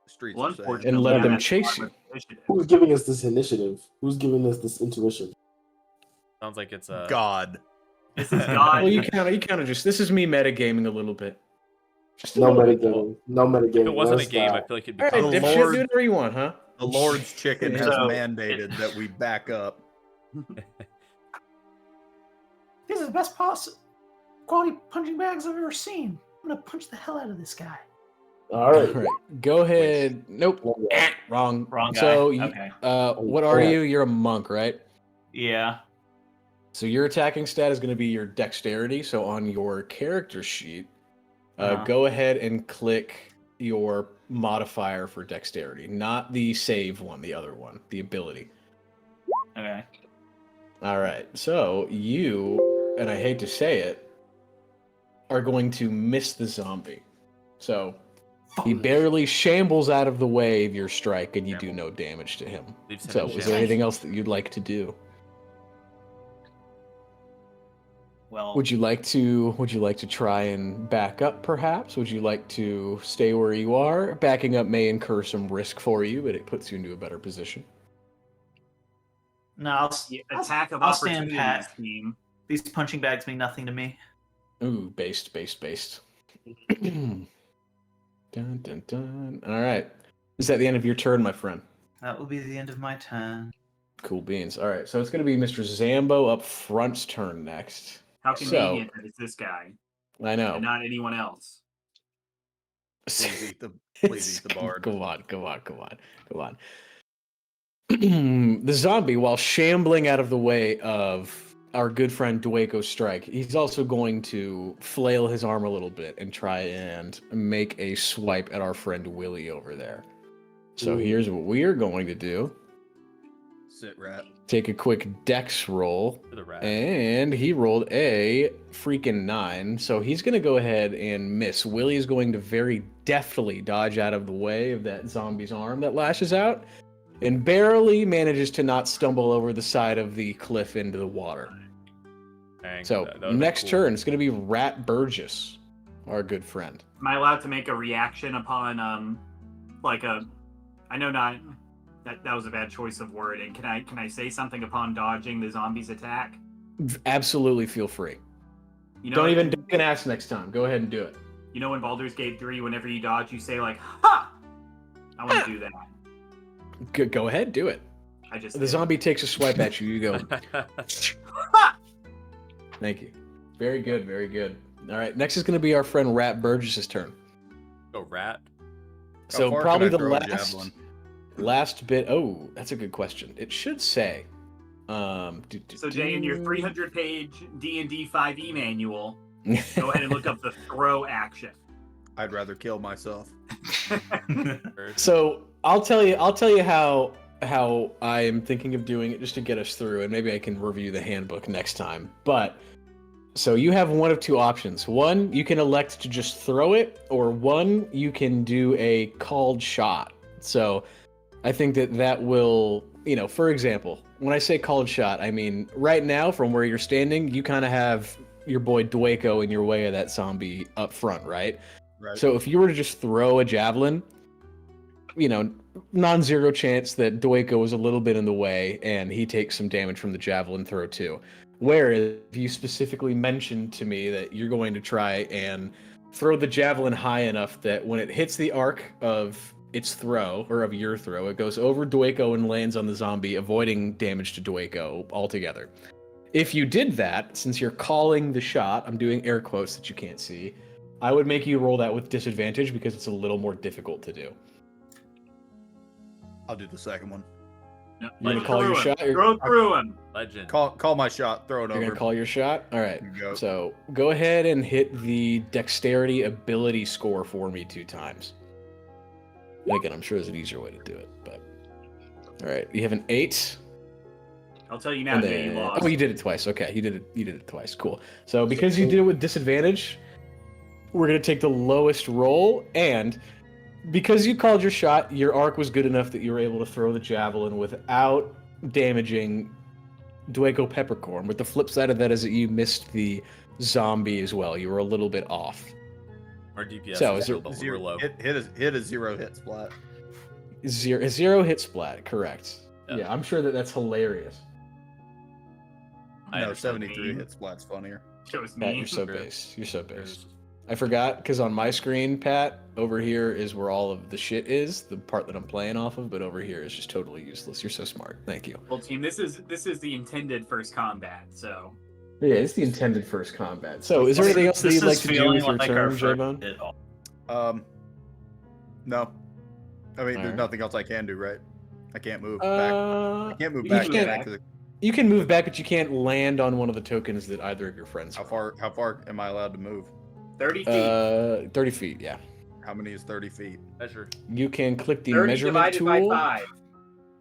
Streets Well, are saying. unfortunately, And let yeah, them that's chase part you. of the initiative. Who's giving us this initiative? Who's giving us this intuition? Sounds like it's God. This is God. Well, you kind of just. This is me metagaming a little bit. Just a No little bit. metagaming. No metagaming. If it wasn't Let a us game, I die. feel like it'd be All right, The dipshit, Lord- do whatever you want, huh? The Lord's chicken has So, mandated that we back up. This is the best quality punching bags I've ever seen. I'm gonna punch the hell out of this guy. All right. All right, go ahead. Nope. Wrong. Wrong guy. So, Okay. what are you? You're a monk, right? Yeah. So your attacking stat is going to be your dexterity. So on your character sheet, Uh-huh. go ahead and click your modifier for dexterity, not the save one, the other one, the ability. Okay. All right. So you, and I hate to say it, are going to miss the zombie. So he barely shambles out of the way of your strike, and you do no damage to him. Leaves him So in is there shambles. anything else that you'd like to do? Well, Would you like to try and back up perhaps? Would you like to stay where you are? Backing up may incur some risk for you, but it puts you into a better position. no, Attack of I'll stand opportunity pat. scheme. These punching bags mean nothing to me. Ooh, based. Dun, dun, dun. All right. Is that the end of your turn, my friend? That will be the end of my turn. Cool beans. All right, so it's going to be Mr. Zambo up front's turn next. How So- convenient that it's this guy I know. and not anyone else. Please eat the bard. Go on. The zombie, while shambling out of the way of our good friend Dwako's strike, he's also going to flail his arm a little bit and try and make a swipe at our friend Willie over there. So Ooh. here's what we are going to do. Sit rat. Take a quick dex roll. For the rat. And he rolled a freaking 9. So he's going to go ahead and miss. Willie is going to very deftly dodge out of the way of that zombie's arm that lashes out and barely manages to not stumble over the side of the cliff into the water. Dang, So that would've been next cool. turn, it's going to be Rat Burgess, our good friend. Am I allowed to make a reaction upon like a? I know not. That was a bad choice of wording. Can I say something upon dodging the zombie's attack? Absolutely feel free. You know, Don't even duck and ask next time. Go ahead and do it. You know, in Baldur's Gate 3, whenever you dodge, you say like "Ha!" I want to do that. Go ahead, do it. I just The zombie takes a swipe at you. You go. Ha! Thank you. Very good. Very good. All right. Next is going to be our friend Rat Burgess's turn. Go rat. So far probably can I the throw a javelin? last bit. Oh, that's a good question. It should say. So Jay, in your 300-page D&D 5e manual, go ahead and look up the throw action. I'd rather kill myself. So I'll tell you how I am thinking of doing it just to get us through, and maybe I can review the handbook next time. But so you have one of two options. One, you can elect to just throw it, or one, you can do a called shot. So I think that will, for example, when I say called shot, I mean right now from where you're standing, you kind of have your boy Dwako in your way of that zombie up front, right? Right. So if you were to just throw a javelin, non-zero chance that Dwako was a little bit in the way and he takes some damage from the javelin throw too. Whereas if you specifically mentioned to me that you're going to try and throw the javelin high enough that when it hits the arc of its throw, or of your throw. It goes over Dwayko and lands on the zombie, avoiding damage to Dwayko altogether. If you did that, since you're calling the shot, I'm doing air quotes that you can't see, I would make you roll that with disadvantage because it's a little more difficult to do. I'll do the second one. No, You're gonna like, call your through him. shot? Throw through him. Legend. Call my shot. Throw it You're over. gonna call your shot? All right. You go. So go ahead and hit the dexterity ability score for me 2 times. And again, I'm sure there's an easier way to do it, but all right. You have an 8. I'll tell you now, And Jay, you then, lost. oh, you did it twice. Okay, you did it twice. Cool. So because you did it with disadvantage, we're gonna take the lowest roll, and because you called your shot, your arc was good enough that you were able to throw the javelin without damaging Dwayko Peppercorn. But the flip side of that is that you missed the zombie as well. You were a little bit off. Our DPS So, is is there- still Zero, low. hit a 0 hit splat. Zero hit splat, correct. Yeah. Yeah, I'm sure that's hilarious. I No, understand. 73 hit splat's funnier. Shows Pat, me. you're so Sure. base. You're so base. There's- I forgot because on my screen, Pat, over here is where all of the shit is, the part that I'm playing off of, but over here is just totally useless. You're so smart. Thank you. Well, team, this is the intended first combat, so Yeah, it's the intended first combat. So, is there anything else that This you'd like is to do feeling with your like turn, our first J-Bone? hit all. No. I mean, there's Alright. nothing else I can do, right? I can't move back. I can't move you back. can't- back to the, You can move back, but you can't land on one of the tokens that either of your friends. how are. far am I allowed to move? 30 feet. 30 feet. Yeah. How many is 30 feet? Measure. You can click the 30 measurement divided tool. by 5.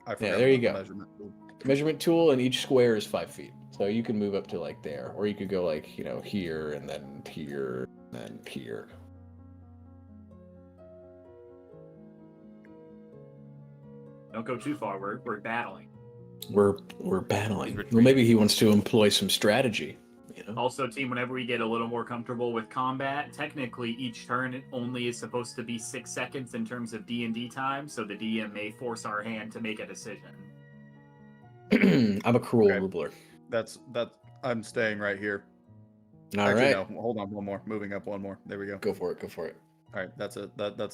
I forgot there you about the go. measurement tool. Measurement tool, and each square is 5 feet. So you can move up to like there, or you could go like here and then here and then here. Don't go too far. We're battling. We're battling. He's Well, maybe he wants to employ some strategy. Also, team, whenever we get a little more comfortable with combat, technically each turn only is supposed to be 6 seconds in terms of D&D time, so the DM may force our hand to make a decision. I'm a cruel Okay. ruler. That's I'm staying right here. All Actually, right, no. Hold on, one more. Moving up one more. There we go. go for it. Go for it. All right, that's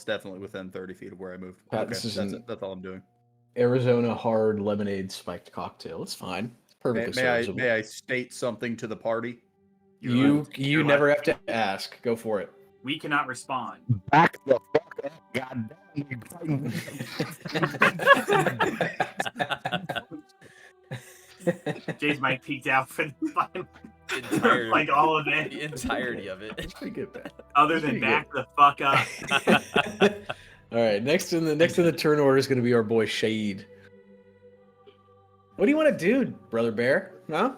definitely within 30 feet of where I moved. Pat, Okay, this is that's an- it. That's all I'm doing. Arizona hard lemonade spiked cocktail. It's fine. It's perfectly serviceable. May I state something to the party? You You're never have to ask. Go for it. We cannot respond. Back the fuck up, goddamn! Jay's mic peeked out for the final, Entire- like all of it, the entirety of it. Pretty good, Pat. other than pretty back the fuck up. All right, next in the turn order is going to be our boy Shade. What do you want to do, brother bear? No?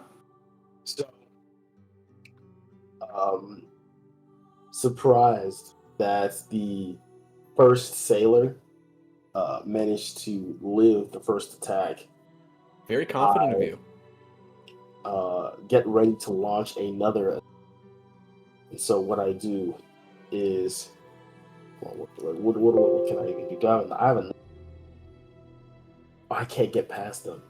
So, surprised that the first sailor managed to live the first attack. Very confident of you. Get ready to launch another. And so what I do is, what can I even do? I haven't. I can't get past them.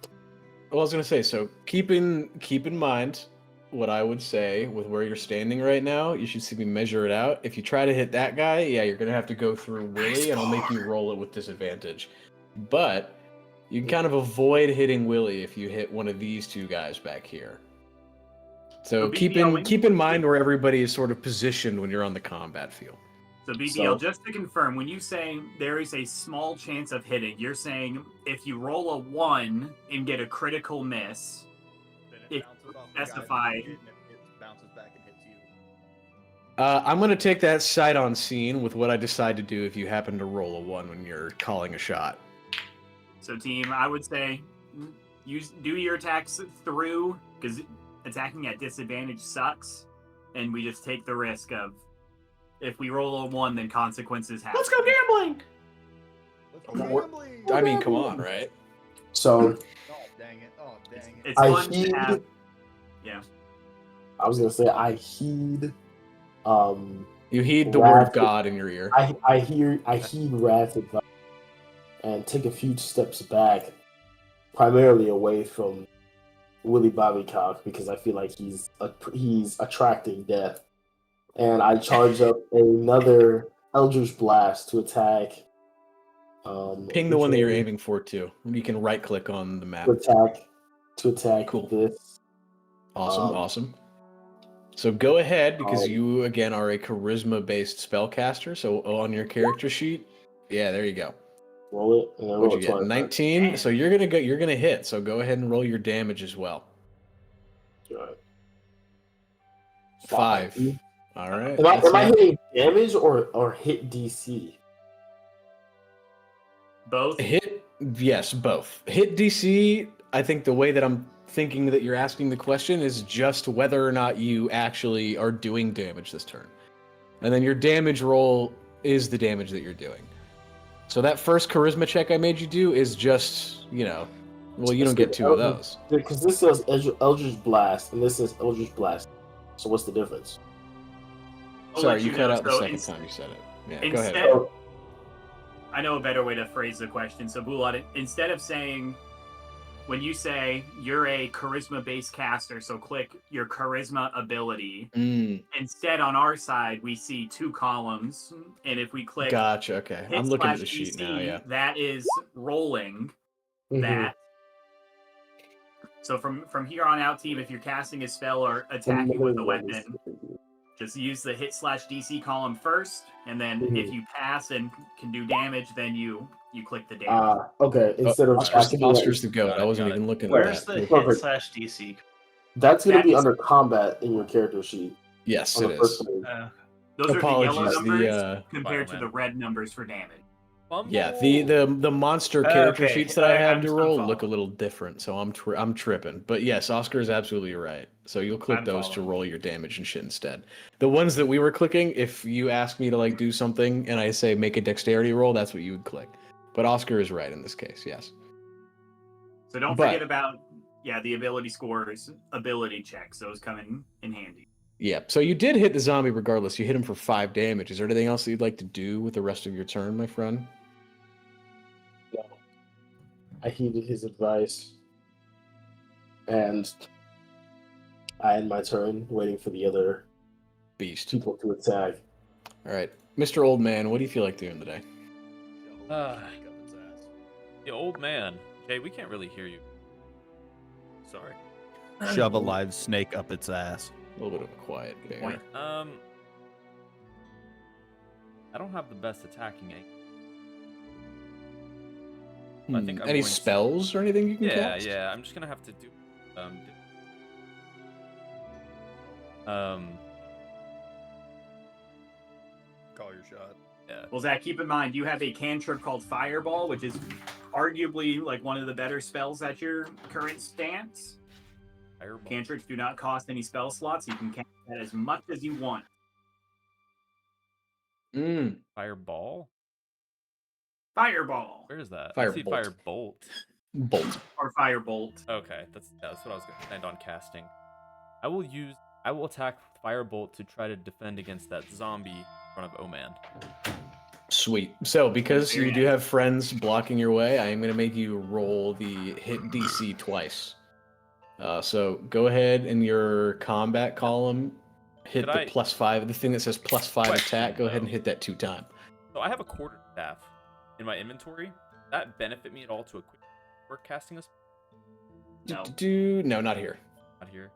Well, I was going to say, so keep in mind what I would say with where you're standing right now. You should see me measure it out. If you try to hit that guy, yeah, you're going to have to go through Willie, and I'll make you roll it with disadvantage. But you can kind of avoid hitting Willie if you hit one of these two guys back here. So So keep BBL, in mind where everybody is sort of positioned when you're on the combat field. So BBL, So- just to confirm, when you say there is a small chance of hitting, you're saying if you roll a 1 and get a critical miss, If specify- It bounces back and hits you. I'm going to take that sight on scene with what I decide to do if you happen to roll a 1 when you're calling a shot. so team, I would say do your attacks through, because attacking at disadvantage sucks, and we just take the risk of if we roll a 1, then consequences happen. Let's go gambling. I mean, come on, right? So Oh, dang it. Oh, dang it. It's I fun to heed. have. Yeah. I was gonna say I heed. You heed the word of Wrath- God in your ear. I heed Wrath's advice and take a few steps back, primarily away from Willie Bobbycock because I feel like he's attracting death, and I charge up another Eldritch Blast to attack Ping the one that you're aiming for too. You can right click on the map. To attack Cool. this. Awesome. So go ahead, because you again are a charisma based spellcaster. So on your character sheet, yeah, there you go. Roll it, and then What'd roll you get? 19. So you're gonna hit. So go ahead and roll your damage as well. Right. 5. All right. Am I hitting damage or hit DC? Both. Yes, both. Hit DC. I think the way that I'm thinking that you're asking the question is just whether or not you actually are doing damage this turn, and then your damage roll is the damage that you're doing. So that first charisma check I made you do is just, well, you don't get 2 of those. Because this says Eldritch Blast, and this says Eldritch Blast. So what's the difference? Sorry, you cut out the second time you said it. Yeah, go ahead. I know a better way to phrase the question. So, Bulat, instead of saying, when you say you're a charisma-based caster, so click your charisma ability. Instead, on our side, we see 2 columns, and if we click, gotcha. Okay, I'm looking at the sheet DC, now. Yeah, that is rolling that. So from here on out, team, if you're casting a spell or attacking with a weapon, just use the hit/DC column first, and then if you pass and can do damage, then you click the damage. Okay. Instead of Oscar's the goat. I wasn't even looking at that. Where's the hit/DC? That's going to be under combat in your character sheet. Yes, it is. Those Apologies, are the yellow numbers compared to the red numbers for damage. Yeah, the monster character sheets that I have to roll look a little different, so I'm tripping. But yes, Oscar is absolutely right. So you'll click those to roll your damage and shit instead. The ones that we were clicking, if you ask me to do something and I say make a dexterity roll, that's what you would click. But Oscar is right in this case, yes. So don't forget about the ability scores, ability checks. Those come in handy. Yeah, so you did hit the zombie regardless. You hit him for 5 damage. Is there anything else that you'd like to do with the rest of your turn, my friend? No. I heeded his advice. And I end my turn waiting for the other people to attack. All right. Mr. Old Man, what do you feel like doing today? The old man. Jay, we can't really hear you. Sorry. Shove a live snake up its ass. A little bit of a quiet bear. I don't have the best attacking aim. I think any spells or anything you can cast? Yeah. I'm just gonna have to do. Call your shot. Yeah. Well, Zach, keep in mind you have a cantrip called Fireball, which is arguably one of the better spells at your current stance. Fireball. Cantrips do not cost any spell slots. You can cast that as much as you want. Fireball? Fireball. Where is that? Firebolt. I see Firebolt. Bolt. Or Firebolt. Okay, that's what I was going to end on casting. I will attack Firebolt to try to defend against that zombie in front of Oman. Sweet. So, because you do have friends blocking your way, I am going to make you roll the hit DC twice. So, go ahead in your combat column, hit the +5, the thing that says +5 attack, go ahead and hit that 2 times. So, I have a quarter staff in my inventory. Does that benefit me at all to equip for casting this? No. No, not here. Not here.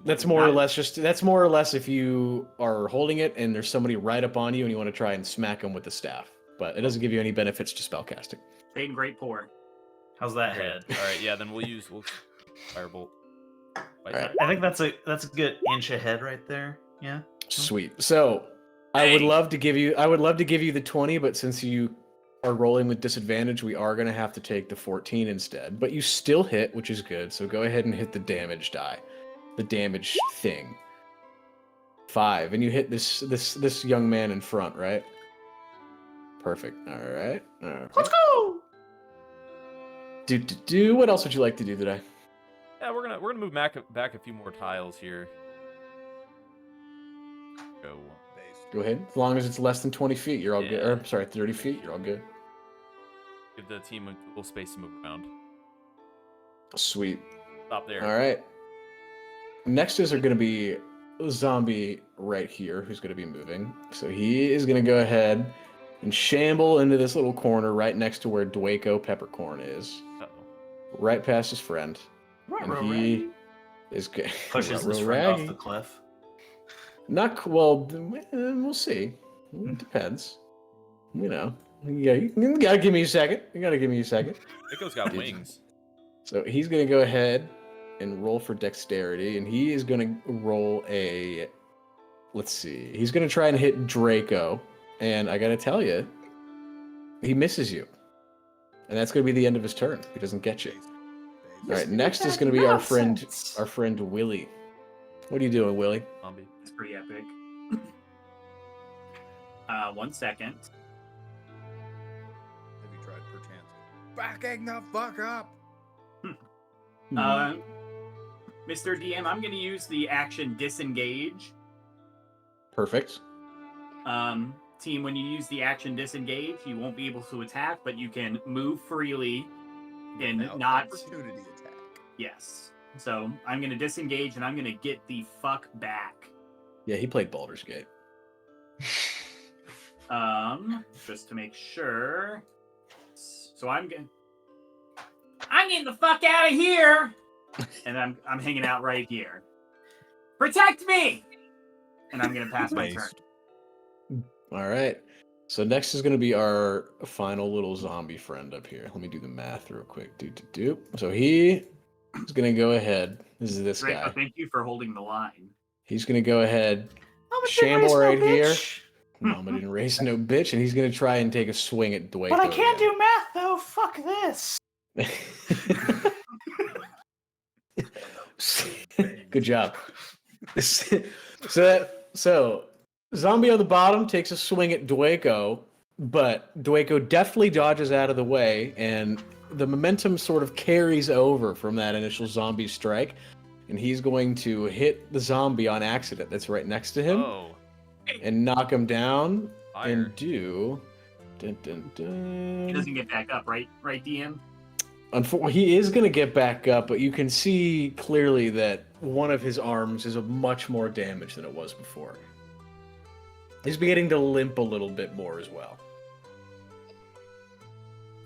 That's more or less if you are holding it and there's somebody right up on you and you want to try and smack them with the staff. But it doesn't give you any benefits to spellcasting. Taking great pour. How's that head? All right, yeah. Then we'll Firebolt. All right. I think that's a good inch ahead right there. Yeah. Sweet. So I would love to give you the 20, but since you are rolling with disadvantage, we are going to have to take the 14 instead. But you still hit, which is good. So go ahead and hit the damage die, the damage thing. 5, and you hit this young man in front, right? Perfect. All right. Let's go. Do. What else would you like to do today? Yeah, we're gonna move back a few more tiles here. Go ahead. As long as it's less than 20 feet, you're all good. Or, sorry, 30 feet, you're all good. Give the team a little space to move around. Sweet. Stop there. All right. Next is going to be a zombie right here who's going to be moving. So he is going to go ahead and shamble into this little corner right next to where Dwaco Peppercorn is, Uh-oh. right past his friend. And he is Pushes his Ruh-roh friend off Raggy. the cliff. We'll see. It depends. You know, you gotta give me a second. Draco's got wings. So he's gonna go ahead and roll for dexterity, and he is gonna roll a. Let's see. He's gonna try and hit Draco, and I gotta tell you, he misses you, and that's gonna be the end of his turn. He doesn't get you. All right. Next is gonna be our friend Willie. What are you doing, Willie? Zombie. It's pretty epic. 1 second. Have you tried perchance backing the fuck up? Mr. DM, I'm going to use the action disengage. Perfect. Team, when you use the action disengage, you won't be able to attack, but you can move freely and Without not. opportunity attack. Yes. So I'm going to disengage and I'm going to get the fuck back. Yeah, he played Baldur's Gate. Just to make sure. So I'm getting the fuck out of here, and I'm hanging out right here. Protect me, and I'm gonna pass my turn. All right. So next is going to be our final little zombie friend up here. Let me do the math real quick. So he is going to go ahead. This is this Draco, guy. thank you for holding the line. He's going to go ahead, Mama didn't shamble raise no right here. bitch. Mama didn't raise no bitch, and he's going to try and take a swing at Dwaco. But I can't do math though. Fuck this. Good job. So zombie on the bottom takes a swing at Dwaco, but Dwaco deftly dodges out of the way, and the momentum sort of carries over from that initial zombie strike, and he's going to hit the zombie on accident that's right next to him and knock him down and do. Dun, dun, dun. He doesn't get back up, right? Right, DM? He is going to get back up, but you can see clearly that one of his arms is of much more damage than it was before. He's beginning to limp a little bit more as well.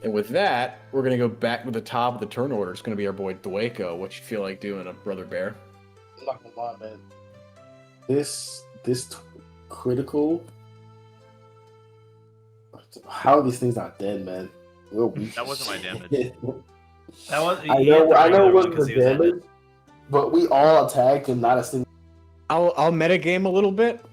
And with that, we're going to go back to the top of the turn order. It's going to be our boy Dwaco. What you feel like doing, Brother Bear? I'm not gonna lie, man. This critical. How are these things not dead, man? We're weak. That wasn't my damage. That was. I know it wasn't the damage, but we all attacked and not a single. I'll metagame a little bit.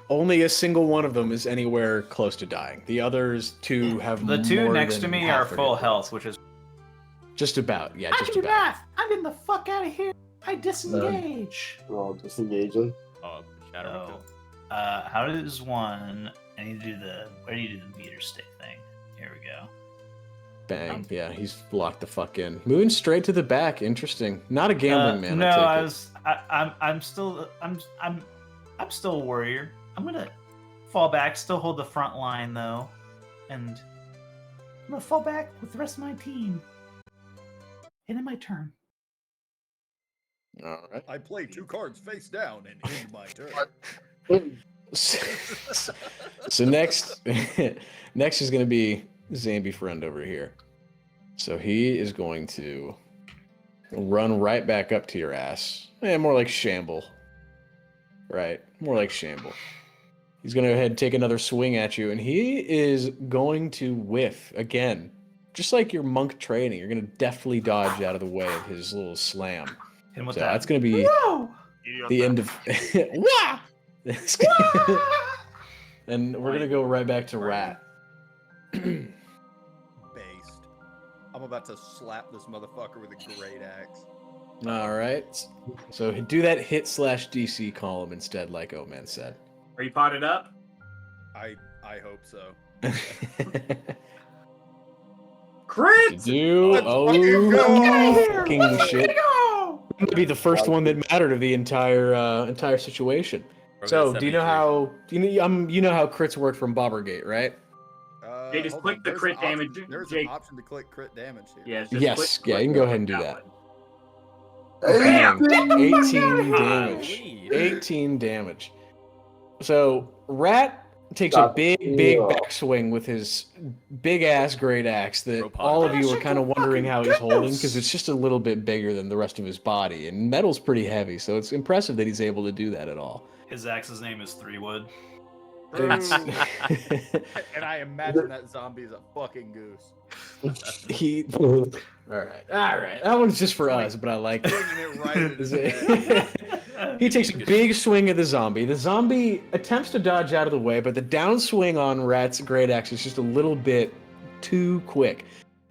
Only a single one of them is anywhere close to dying. The others two have The two more next than to me half are their full hit health, which is just about. Yeah, I just can do about. math. I'm getting the fuck out of here. I disengage. We're all disengaging. Oh, shatter so. kill. How does one? I need to do the. Where do you do the meter stick thing? Here we go. Bang. Yeah, he's locked the fuck in. Moving straight to the back. Interesting. Not a gambling man. No, I take it. I'm still. I'm still a warrior. I'm gonna fall back. Still hold the front line though, and I'm gonna fall back with the rest of my team. And in my turn. All right. I play 2 cards face down and end my turn. So next is going to be Zambi friend over here. So he is going to run right back up to your ass. More like shamble. Right, more like shamble. He's going to go ahead and take another swing at you, and he is going to whiff again. Just like your monk training, you're going to deftly dodge out of the way of his little slam. hit him with So that. that's going to be Whoa! the end of... Wah! And we're going to go right back to Rat. Based. I'm about to slap this motherfucker with a great axe. All right. So do that hit/DC column instead, like Oman said. Are you potted up? I hope so. Crit! Fucking shit. Go! That'd be the first one that mattered of the entire situation. So, do you know how crits work from Bobbergate, right? Jay, just Hold click on, the there's crit an option- damage, There's Jake. an option to click crit damage here. Yes. Just Yes. click Yeah, you can go ahead and do that. Bam! Bang. 18 Holy. damage. 18 damage. So, Rat takes a big backswing with his big ass great axe that Robot. all of you are That's kind of a wondering how fucking he's holding goose. because it's just a little bit bigger than the rest of his body, and metal's pretty heavy, so it's impressive that he's able to do that at all. His axe's name is Threewood. It's- And I imagine that zombie is a fucking goose. he. All right. That one's just for us, but I like it. Swinging it right at his head. He takes a big swing at the zombie. The zombie attempts to dodge out of the way, but the downswing on Rat's great axe is just a little bit too quick.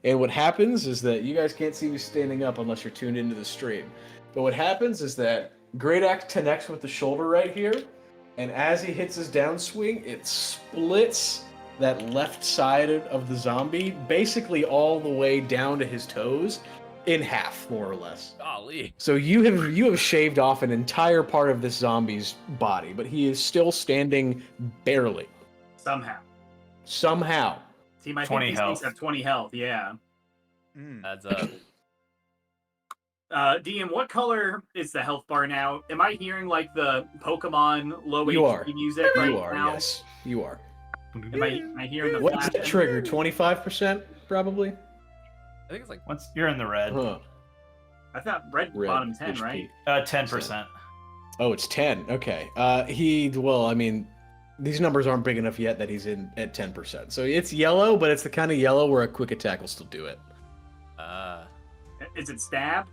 And what happens is that you guys can't see me standing up unless you're tuned into the stream. But what happens is that great axe connects with the shoulder right here, and as he hits his downswing, it splits that left side of the zombie, basically all the way down to his toes, in half, more or less. Golly. So you have shaved off an entire part of this zombie's body, but he is still standing barely. Somehow. See, my 20 these health. things have 20 health. Yeah. Adds up. DM, what color is the health bar now? Am I hearing like the Pokemon low You HP are. music right You are, now? yes. You are. Am I hearing the What is flash? that trigger? 25%, probably? I think it's like Once you're in the red. Huh. I thought red Red bottom 10, HP. right? 10%. Oh, it's 10. Okay. These numbers aren't big enough yet that he's in at 10%. So it's yellow, but it's the kind of yellow where a quick attack will still do it. Is it stab?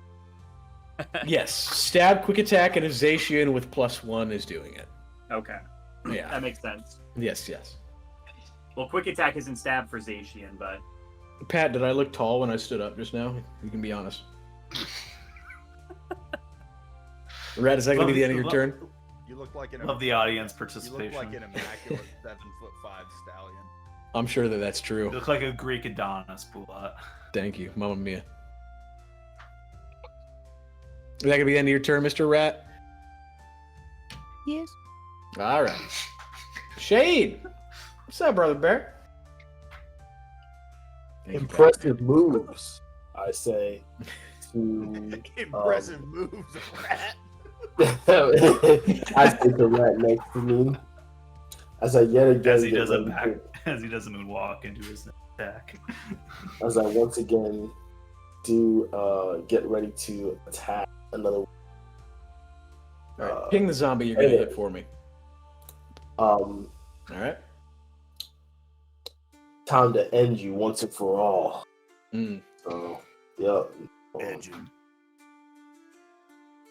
Yes. Stab, quick attack, and a Zacian with +1 is doing it. Okay. Yeah. That makes sense. Yes. Well, quick attack isn't stab for Zacian, but Pat, did I look tall when I stood up just now? You can be honest. Red, is that going to be the end of your turn? You look like an Love the audience you participation. look like an immaculate 7'5" stallion. I'm sure that that's true. You look like a Greek Adonis, Bulat. Thank you, Mamma Mia. Is that going to be the end of your turn, Mr. Rat? Yes. All right. Shade! What's up, Brother Bear? Thank you, Impressive moves, I say. To Impressive moves, rat. I take the rat next to me. As I yet again As he get does a ready back, to- as he does a moonwalk into his attack. as I once again do get ready to attack another. All right, ping the zombie you're going to hit for me. All right. Time to end you once and for all. Mm. So, yep.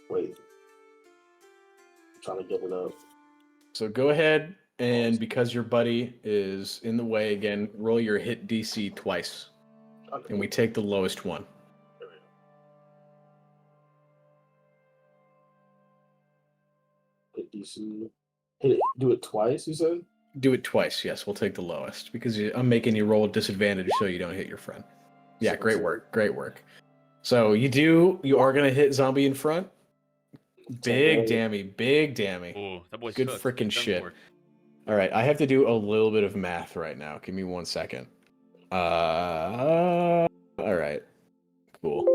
Wait. I'm trying to get it up. So go ahead, and because your buddy is in the way again, roll your hit DC twice. Okay. And we take the lowest one. Hit DC. Hit it. Do it twice, you said? Do it twice, yes. We'll take the lowest because I'm making you roll a disadvantage so you don't hit your friend. Yeah, great work. Great work. So you are going to hit zombie in front. Big dammy. Oh, that boy's Good cooked. freaking Done shit. for. All right, I have to do a little bit of math right now. Give me 1 second. All right. Cool.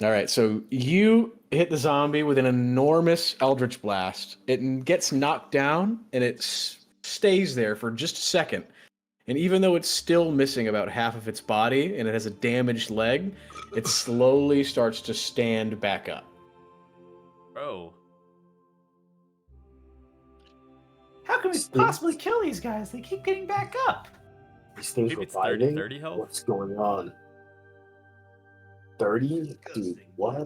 All right, so you hit the zombie with an enormous Eldritch Blast. It gets knocked down, and it stays there for just a second. And even though it's still missing about half of its body, and it has a damaged leg, it slowly starts to stand back up. Bro. How can we possibly kill these guys? They keep getting back up. These things Maybe it's reviving? 30 health? What's going on? 30? Dude, what? And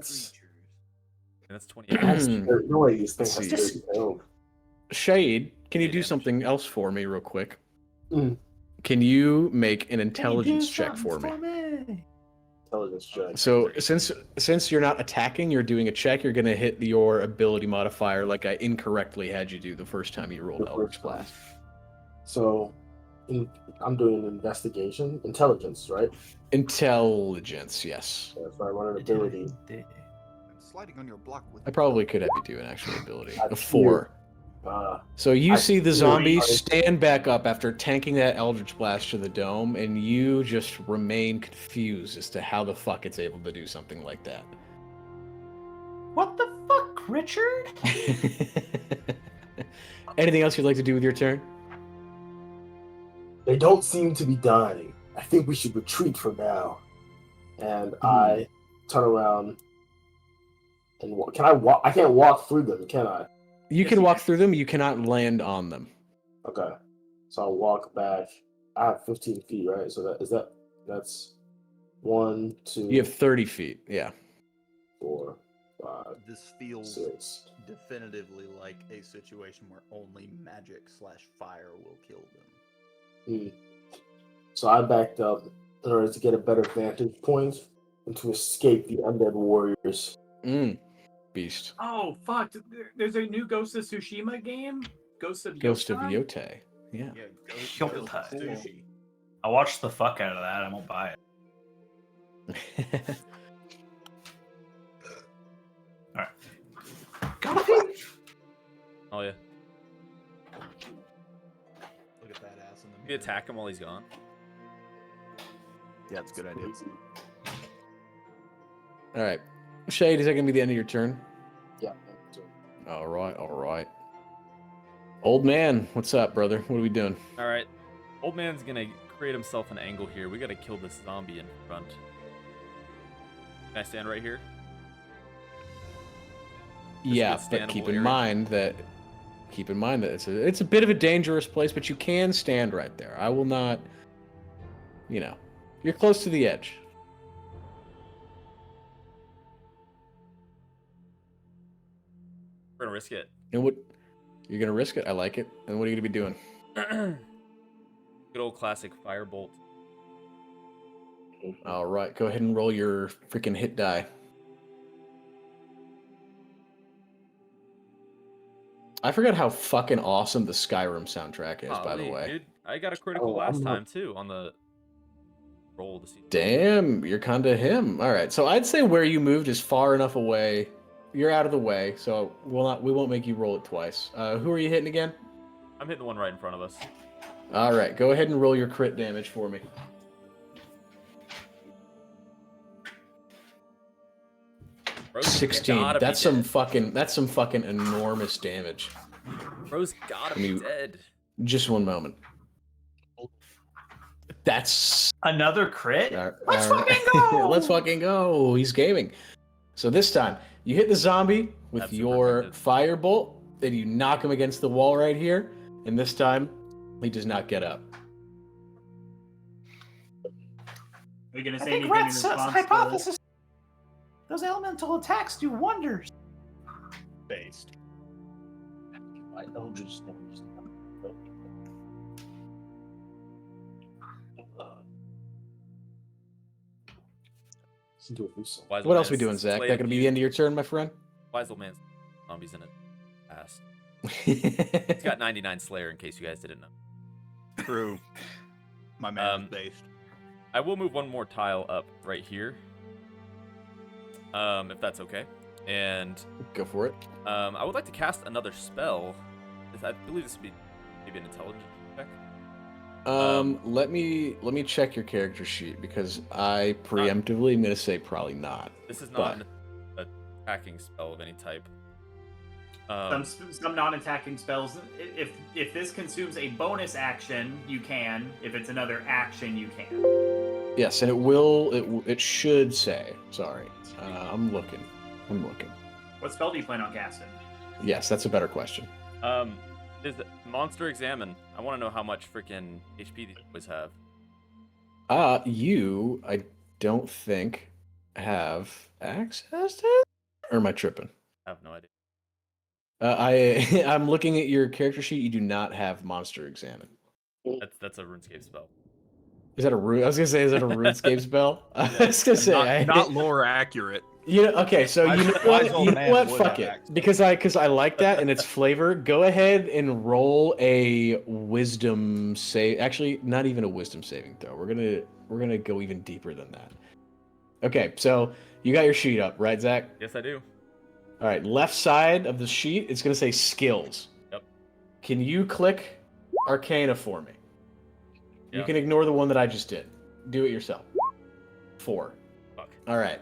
that's 20 There's no way these things have Let's 30 health. Shade, can you Hey, do damage. something else for me real quick? Mm. Can you make an Can you do intelligence check something for me? Intelligence check. So since you're not attacking, you're doing a check, you're going to hit your ability modifier like I incorrectly had you do the first time you rolled The Eldritch first time. Blast. So, I'm doing an investigation. Intelligence, right? Intelligence, yes. Yeah, so I run an ability. Sliding on your block with I probably could have you do an actual ability. I A 4. So you I see the see zombie it. stand back up after tanking that Eldritch Blast to the dome, and you just remain confused as to how the fuck it's able to do something like that. What the fuck, Richard? Anything else you'd like to do with your turn? They don't seem to be dying. I think we should retreat for now. And I turn around and walk. Can I walk? I can't walk through them, can I? You Yes, can you walk can. through them. You cannot land on them. Okay. So I'll walk back. I have 15 feet, right? So that's 1, 2, You have 30 feet. Yeah. 4, 5, This feels 6. definitively like a situation where only magic/fire will kill them. So I backed up in order to get a better vantage point and to escape the undead warriors. Beast. Oh fuck! There's a new Ghost of Tsushima game. Ghost of Ghost of Yokai? Yote. Yeah. Yeah, Yokai. sushi. I watched the fuck out of that. I won't buy it. Coffee? Oh yeah. Look at that ass in the You mirror. attack him while he's gone. Yeah, it's a good idea. All right. Shade, is that going to be the end of your turn? Yeah. All right. All right. Old man, what's up, brother? What are we doing? All right. Old man's gonna create himself an angle here. We gotta kill this zombie in front. Can I stand right here? Yeah, Just a but keep standable in area. mind that it's a bit of a dangerous place, but you can stand right there. I will not. You're close to the edge. We're gonna risk it. And what you're gonna risk it? I like it. And what are you gonna be doing? Good old classic firebolt. All right, go ahead and roll your freaking hit die. I forgot how fucking awesome the Skyrim soundtrack is, by the Golly, way. dude, I got a critical last I'm not- time too on the roll to see. Damn, you're kind of him. All right, so I'd say where you moved is far enough away. You're out of the way, so we won't make you roll it twice. Who are you hitting again? I'm hitting the one right in front of us. All right, go ahead and roll your crit damage for me. Bro's 16. gotta be That's some dead. fucking enormous damage. Bro's gotta I mean, be dead. Just one moment. That's Another crit? Let's all right. fucking go! Let's fucking go. He's gaming. So this time, you hit the zombie with That's super your effective. firebolt, then you knock him against the wall right here, and this time, he does not get up. Are you gonna I say think anything in Rhett's response hypothesis. Those elemental attacks do wonders. Based. Wise What old else we man's doing, Zach? slayed That gonna be the end of your turn, my friend? Wise old man's zombies in it. Ass. He's got 99 Slayer in case you guys didn't know. True. My man is Um, based. I will move one more tile up right here. If that's okay. And Go for it. I would like to cast another spell. I believe this would be maybe an intelligence check. Let me check your character sheet because I preemptively am gonna say probably not. This is not an attacking spell of any type. Some non-attacking spells. If this consumes a bonus action, you can. If it's another action, you can. Yes, and it should say. Sorry, I'm looking. What spell do you plan on casting? Yes, that's a better question. Is Monster Examine? I want to know how much freaking HP these boys have. I don't think have access to it? Or am I tripping? I have no idea. I'm looking at your character sheet. You do not have Monster Examine. That's a RuneScape spell. Is that a rune? I was gonna say, is that a RuneScape spell? I was gonna say, Not lore accurate. Okay, so you know Wise what? old You know man what? would Fuck have it, access. because I like that and its flavor. Go ahead and roll a wisdom save. Actually, not even a wisdom saving throw. We're gonna go even deeper than that. Okay, so you got your sheet up, right, Zach? Yes, I do. All right, left side of the sheet, it's gonna say skills. Yep. Can you click Arcana for me? You Yeah. can ignore the one that I just did. Do it yourself. 4. Fuck. All right.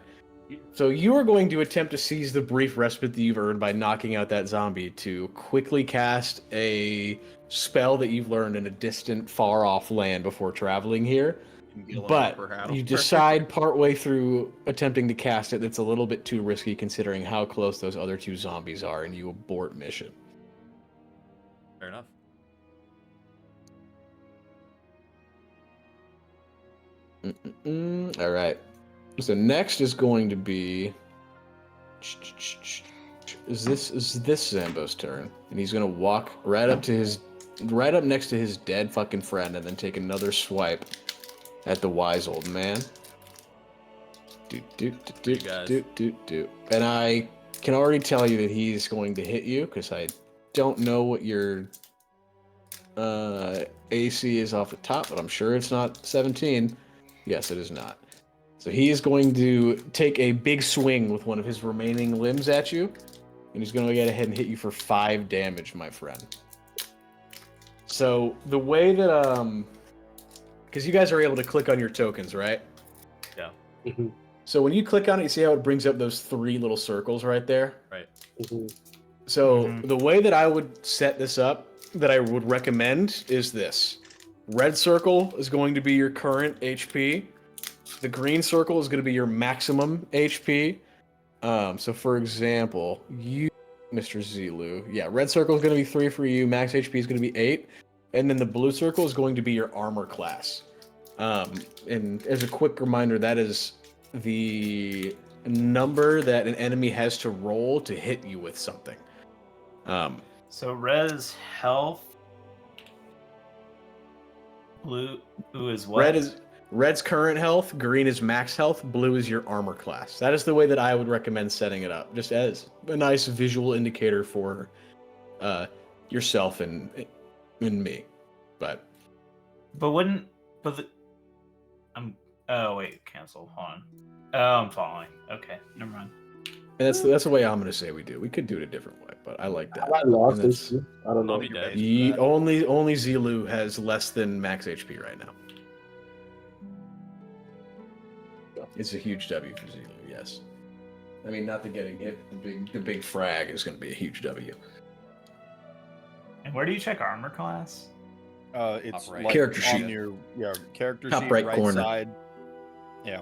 So you are going to attempt to seize the brief respite that you've earned by knocking out that zombie to quickly cast a spell that you've learned in a distant, far-off land before traveling here. But you decide partway through attempting to cast it that's a little bit too risky considering how close those other 2 zombies are, and you abort mission. Fair enough. All right. So next is going to be is this Zambo's turn, and he's gonna walk right up next to his dead fucking friend, and then take another swipe at the wise old man. And I can already tell you that he's going to hit you because I don't know what your AC is off the top, but I'm sure it's not 17. Yes, it is not. So he is going to take a big swing with one of his remaining limbs at you, and he's going to get ahead and hit you for 5 damage, my friend. So the way that because you guys are able to click on your tokens, right? Yeah. Mm-hmm. So when you click on it, you see how it brings up those 3 little circles right there? Right. Mm-hmm. So the way that I would set this up, that I would recommend, is this. Red circle is going to be your current HP. The green circle is going to be your maximum HP. So for example, you, Mr. Zilu, yeah, red circle is going to be 3 for you. Max HP is going to be 8. And then the blue circle is going to be your armor class. And as a quick reminder, that is the number that an enemy has to roll to hit you with something. So red's health. Blue is what? Red's current health, green is max health, blue is your armor class. That is the way that I would recommend setting it up, just as a nice visual indicator for yourself and me. But oh wait, cancel. Hold on. Oh, I'm following. Okay, never mind. And that's the way I'm gonna say we do. We could do it a different way, but I like that. I lost this. I don't know. I'll be dead. Only Zilu has less than max HP right now. It's a huge W for Zilu, yes. I mean, not the getting hit, the big frag is going to be a huge W. And where do you check armor class? It's Top right. like Character on sheet. your character Top sheet, right right corner. side. Yeah.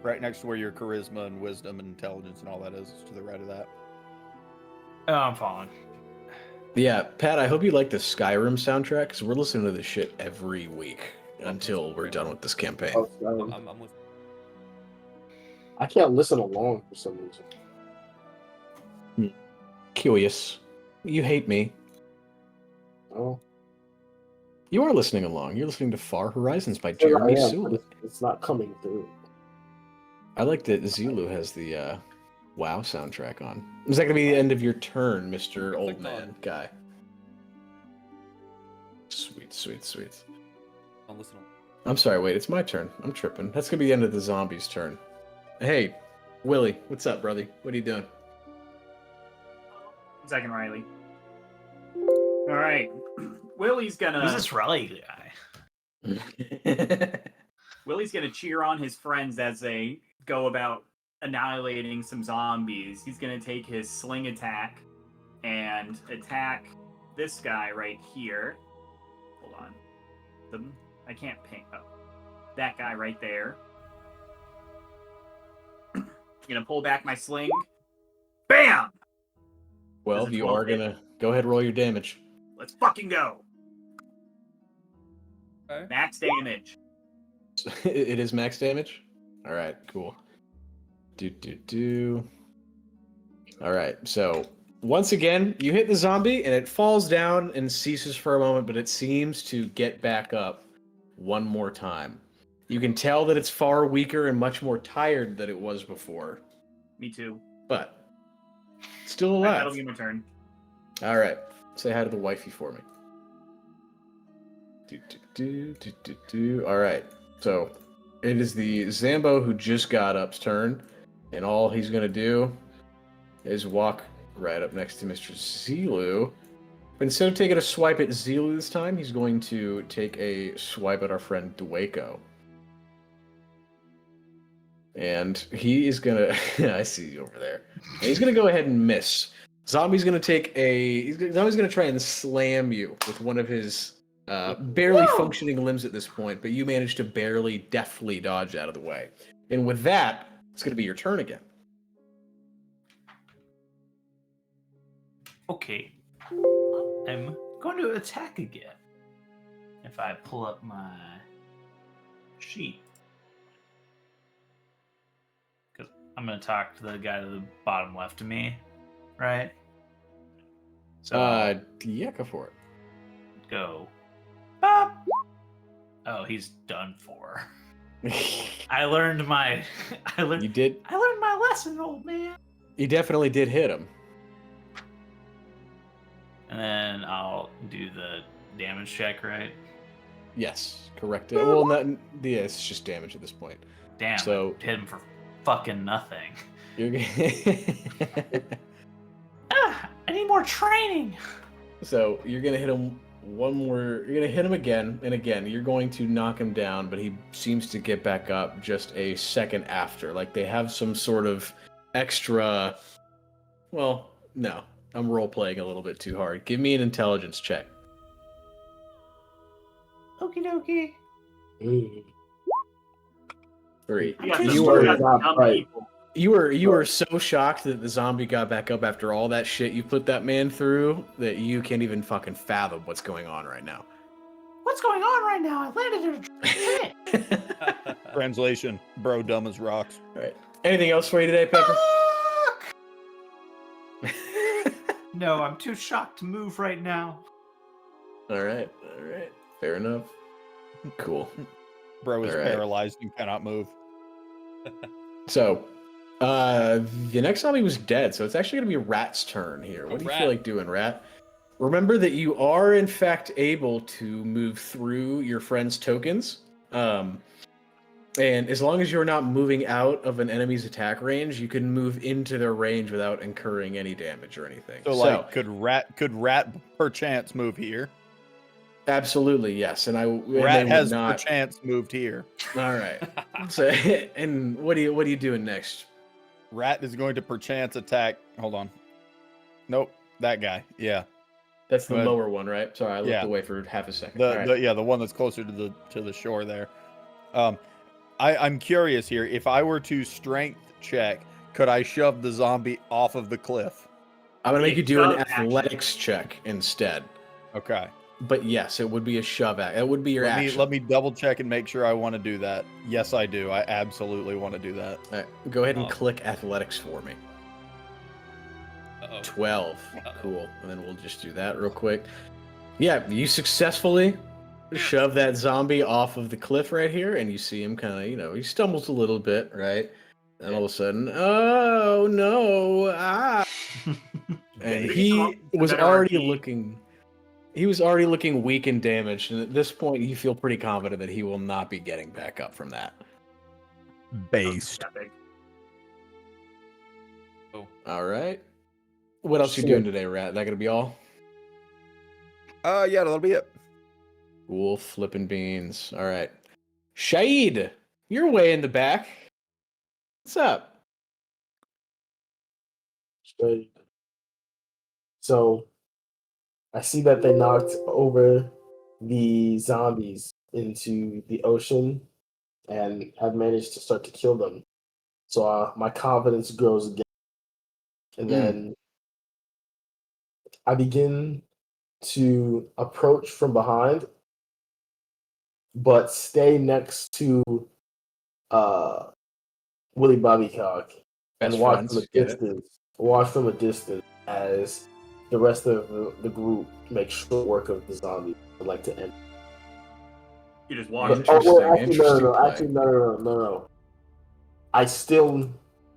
Right next to where your charisma and wisdom and intelligence and all that is to the right of that. Oh, I'm following. Yeah, Pat, I hope you like the Skyrim soundtrack, because we're listening to this shit every week until we're done with this campaign. Oh, I'm with. I can't listen along for some reason. Curious. You hate me. Oh, You are listening along. You're listening to Far Horizons by yeah, Jeremy I am, Sewell. but it's not coming through. I like that Zilu has the WoW soundtrack on. Is that going to be the end of your turn, Mr. Old Clicked Man on. guy? Sweet, sweet, sweet. I'll listen. I'm sorry, wait, it's my turn. I'm tripping. That's going to be the end of the zombie's turn. Hey, Willie, what's up, brother? What are you doing? 1 second, Riley. All right. Willie's Who's gonna this Raleigh guy? Willie's gonna cheer on his friends as they go about annihilating some zombies. He's gonna take his sling attack and attack this guy right here. Hold on. I can't ping. Oh, that guy right there. Gonna pull back my sling. Bam! Well, Is it you 12 are hit? going to go ahead and roll your damage. Let's fucking go. Okay. Max damage. It is max damage? All right, cool. All right, so once again, you hit the zombie and it falls down and ceases for a moment, but it seems to get back up one more time. You can tell that it's far weaker and much more tired than it was before, Me too. but still Alright, that'll alive. be my turn. All right, say hi to the wifey for me. All right, so it is the Zambo who just got up's turn, and all he's gonna do is walk right up next to Mr. Zilu. But instead of taking a swipe at Zilu this time, he's going to take a swipe at our friend Dwayko. And he is gonna. I see you over there. And he's gonna go ahead and miss. Zombie's gonna Zombie's gonna try and slam you with one of his barely functioning limbs at this point, but you manage to barely, deftly dodge out of the way. And with that, it's gonna be your turn again. Okay. I'm going to attack again. If I pull up my sheet. Because I'm going to talk to the guy to the bottom left of me, right? So Yeah, go for it. go. Bop. Oh, he's done for. I learned my You did. I learned my lesson, old man. You definitely did hit him. And then I'll do the damage check, right? Yes, correct. Well, not. Yeah, it's just damage at this point. Damn, So- I hit him for fucking nothing. You're I need more training. So you're gonna hit him one more. You're gonna hit him again and again. You're going to knock him down, but he seems to get back up just a second after. Like they have some sort of extra. Well, no, I'm role playing a little bit too hard. Give me an intelligence check. Okie dokie. Mm. 3. You got You some were dumb not right. people. You were so shocked that the zombie got back up after all that shit you put that man through that you can't even fucking fathom what's going on right now. What's going on right now? I landed in a pit. Translation: Bro, dumb as rocks. All right. Anything else for you today, Pepper? No, I'm too shocked to move right now. All right. Fair enough. Cool. Bro is All right. paralyzed and cannot move. So, the next zombie was dead, so it's actually going to be Rat's turn here. What do you Rat. feel like doing, Rat? Remember that you are, in fact, able to move through your friend's tokens. And as long as you're not moving out of an enemy's attack range, you can move into their range without incurring any damage or anything. So, like, could Rat perchance move here? Absolutely, yes. And Rat they has would not. perchance moved here. All right. So, and what are you doing next? Rat is going to perchance attack. Hold on. Nope, that guy. Yeah, That's the Go ahead. lower one, right? Sorry, I looked Yeah. away for half a second. All right. the one that's closer to the shore there. I'm curious here. If I were to strength check, could I shove the zombie off of the cliff? I'm gonna make you do an Shove action. athletics check instead. Okay. But yes, it would be a shove act. It would be your action. Let me double check and make sure I want to do that. Yes, I do. I absolutely want to do that. All right, go ahead and Oh. click athletics for me. Uh-oh. 12. Uh-oh. Cool. And then we'll just do that real quick. Yeah, you successfully shove that zombie off of the cliff right here, and you see him kind of, he stumbles a little bit, right? And all of a sudden, oh no, and he was already looking. He was already looking weak and damaged, and at this point, you feel pretty confident that he will not be getting back up from that. Based. Epic. All right. What else you doing today, Rat? That gonna be all? Yeah, that'll be it. Wolf flipping beans. All right. Shahid, you're way in the back. What's up? Straight. So, I see that they knocked over the zombies into the ocean and have managed to start to kill them. So my confidence grows again. And then I begin to approach from behind, but stay next to Willie Bobbycock and Best watch friends, from a get it? distance. Watch from a distance as the rest of the group makes short work of the zombie. I'd like to end. You just But, watch. Interesting, interesting play. Actually, no. I still,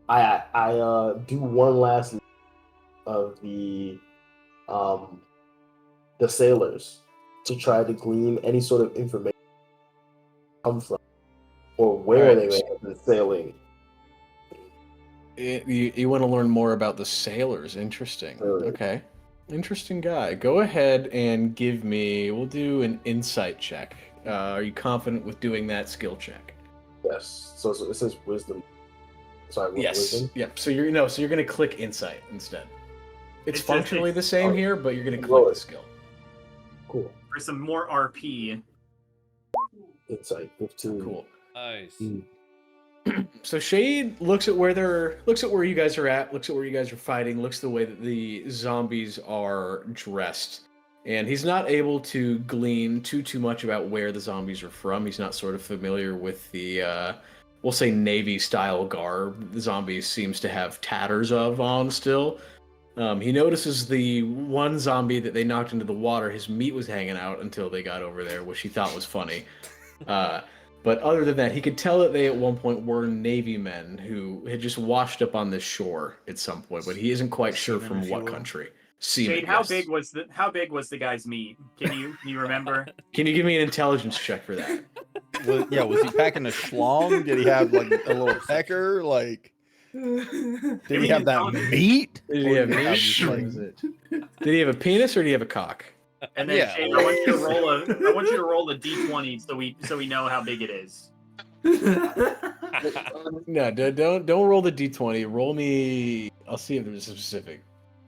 I do one last of the sailors to try to glean any sort of information come from or where Alright. they may have been sailing. You want to learn more about the sailors? Interesting. Sure. Okay. Interesting guy. Go ahead and give me. We'll do an insight check. Are you confident with doing that skill check? Yes. So it says wisdom. Sorry, what Yes. was it? Yep. So you're gonna click insight instead. It's It's just- functionally the same oh, here, but you're gonna roll click the it. skill. Cool. For some more RP. Insight 15. Cool. Nice. Mm. So Shade looks at where you guys are at, looks at where you guys are fighting, looks at the way that the zombies are dressed. And he's not able to glean too much about where the zombies are from. He's not sort of familiar with the we'll say Navy style garb the zombies seems to have tatters of on still. He notices the one zombie that they knocked into the water, his meat was hanging out until they got over there, which he thought was funny. But other than that, he could tell that they at one point were Navy men who had just washed up on this shore at some point, but he isn't quite sure Seamen, from if you what will. country. Seamen, Shade, how yes. big was the guy's meat? Can you remember? Can you give me an intelligence check for that? Was he packing a schlong? Did he have like a little pecker? Like, did he have that meat? Did he Or have did meat? just, Or like- was it? Did he have a penis or did he have a cock? And then Yeah. Shade, I want you to roll a d20 so we know how big it is. No, don't roll the d20. Roll me. I'll see if there's a specific.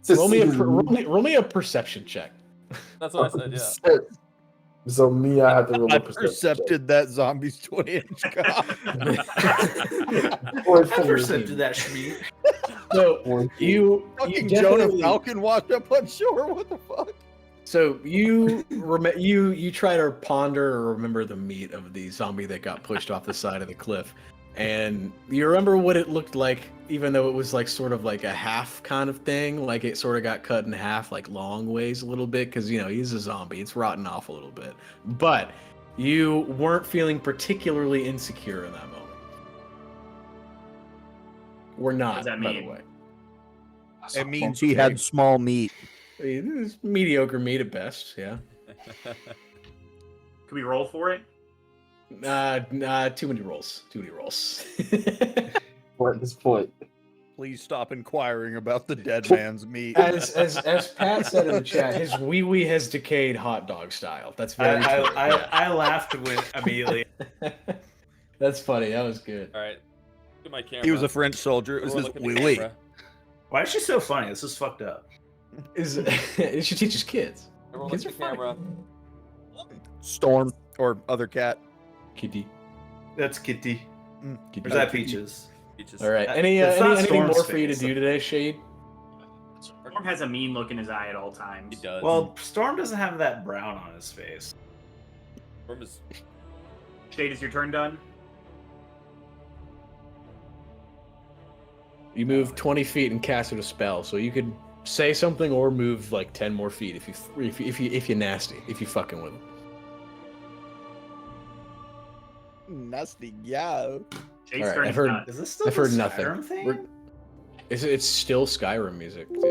To Roll me see a the roll me a perception check. That's what I said. Yeah. So me, I have to roll I a perception check. percepted that zombie's 20-inch cock. Or I 14. percepted that Shmeat. So 14. you Fucking definitely- Jonah Falcon washed up on shore. What the fuck? So you you try to ponder or remember the meat of the zombie that got pushed off the side of the cliff, and you remember what it looked like, even though it was like sort of like a half kind of thing, like it sort of got cut in half, like long ways a little bit, because he's a zombie, it's rotten off a little bit, but you weren't feeling particularly insecure in that moment. We're not, does that by mean? the way. It means he had small meat. It's mediocre meat at best, yeah. Can we roll for it? Too many rolls. Too many rolls. At this point. Please stop inquiring about the dead man's meat. as Pat said in the chat, his wee has decayed hot dog style. That's very true. Yeah. I laughed immediately. That's funny. That was good. All right. Look at my camera. He was a French soldier. It was Everyone his look at the wee wee. camera. Why is she so funny? This is fucked up. It should teach his kids. Everyone Kids look at are the camera. Storm or other cat. Kitty. That's Kitty. Kitty. Or is that Peaches? Peaches. All right. That- Any it's not anything Storm's more for you to face. do today, Shade? Storm has a mean look in his eye at all times. He does. Well, Storm doesn't have that brown on his face. Storm is Shade, is your turn done? You move 20 feet and casted a spell, so you could say something or move like 10 more feet if you nasty, if you fucking with him. Nasty yo. Shade's All right, turn I've is heard- done. Is this still I've the heard nothing. Skyrim thing? We're- It's still Skyrim music, dude.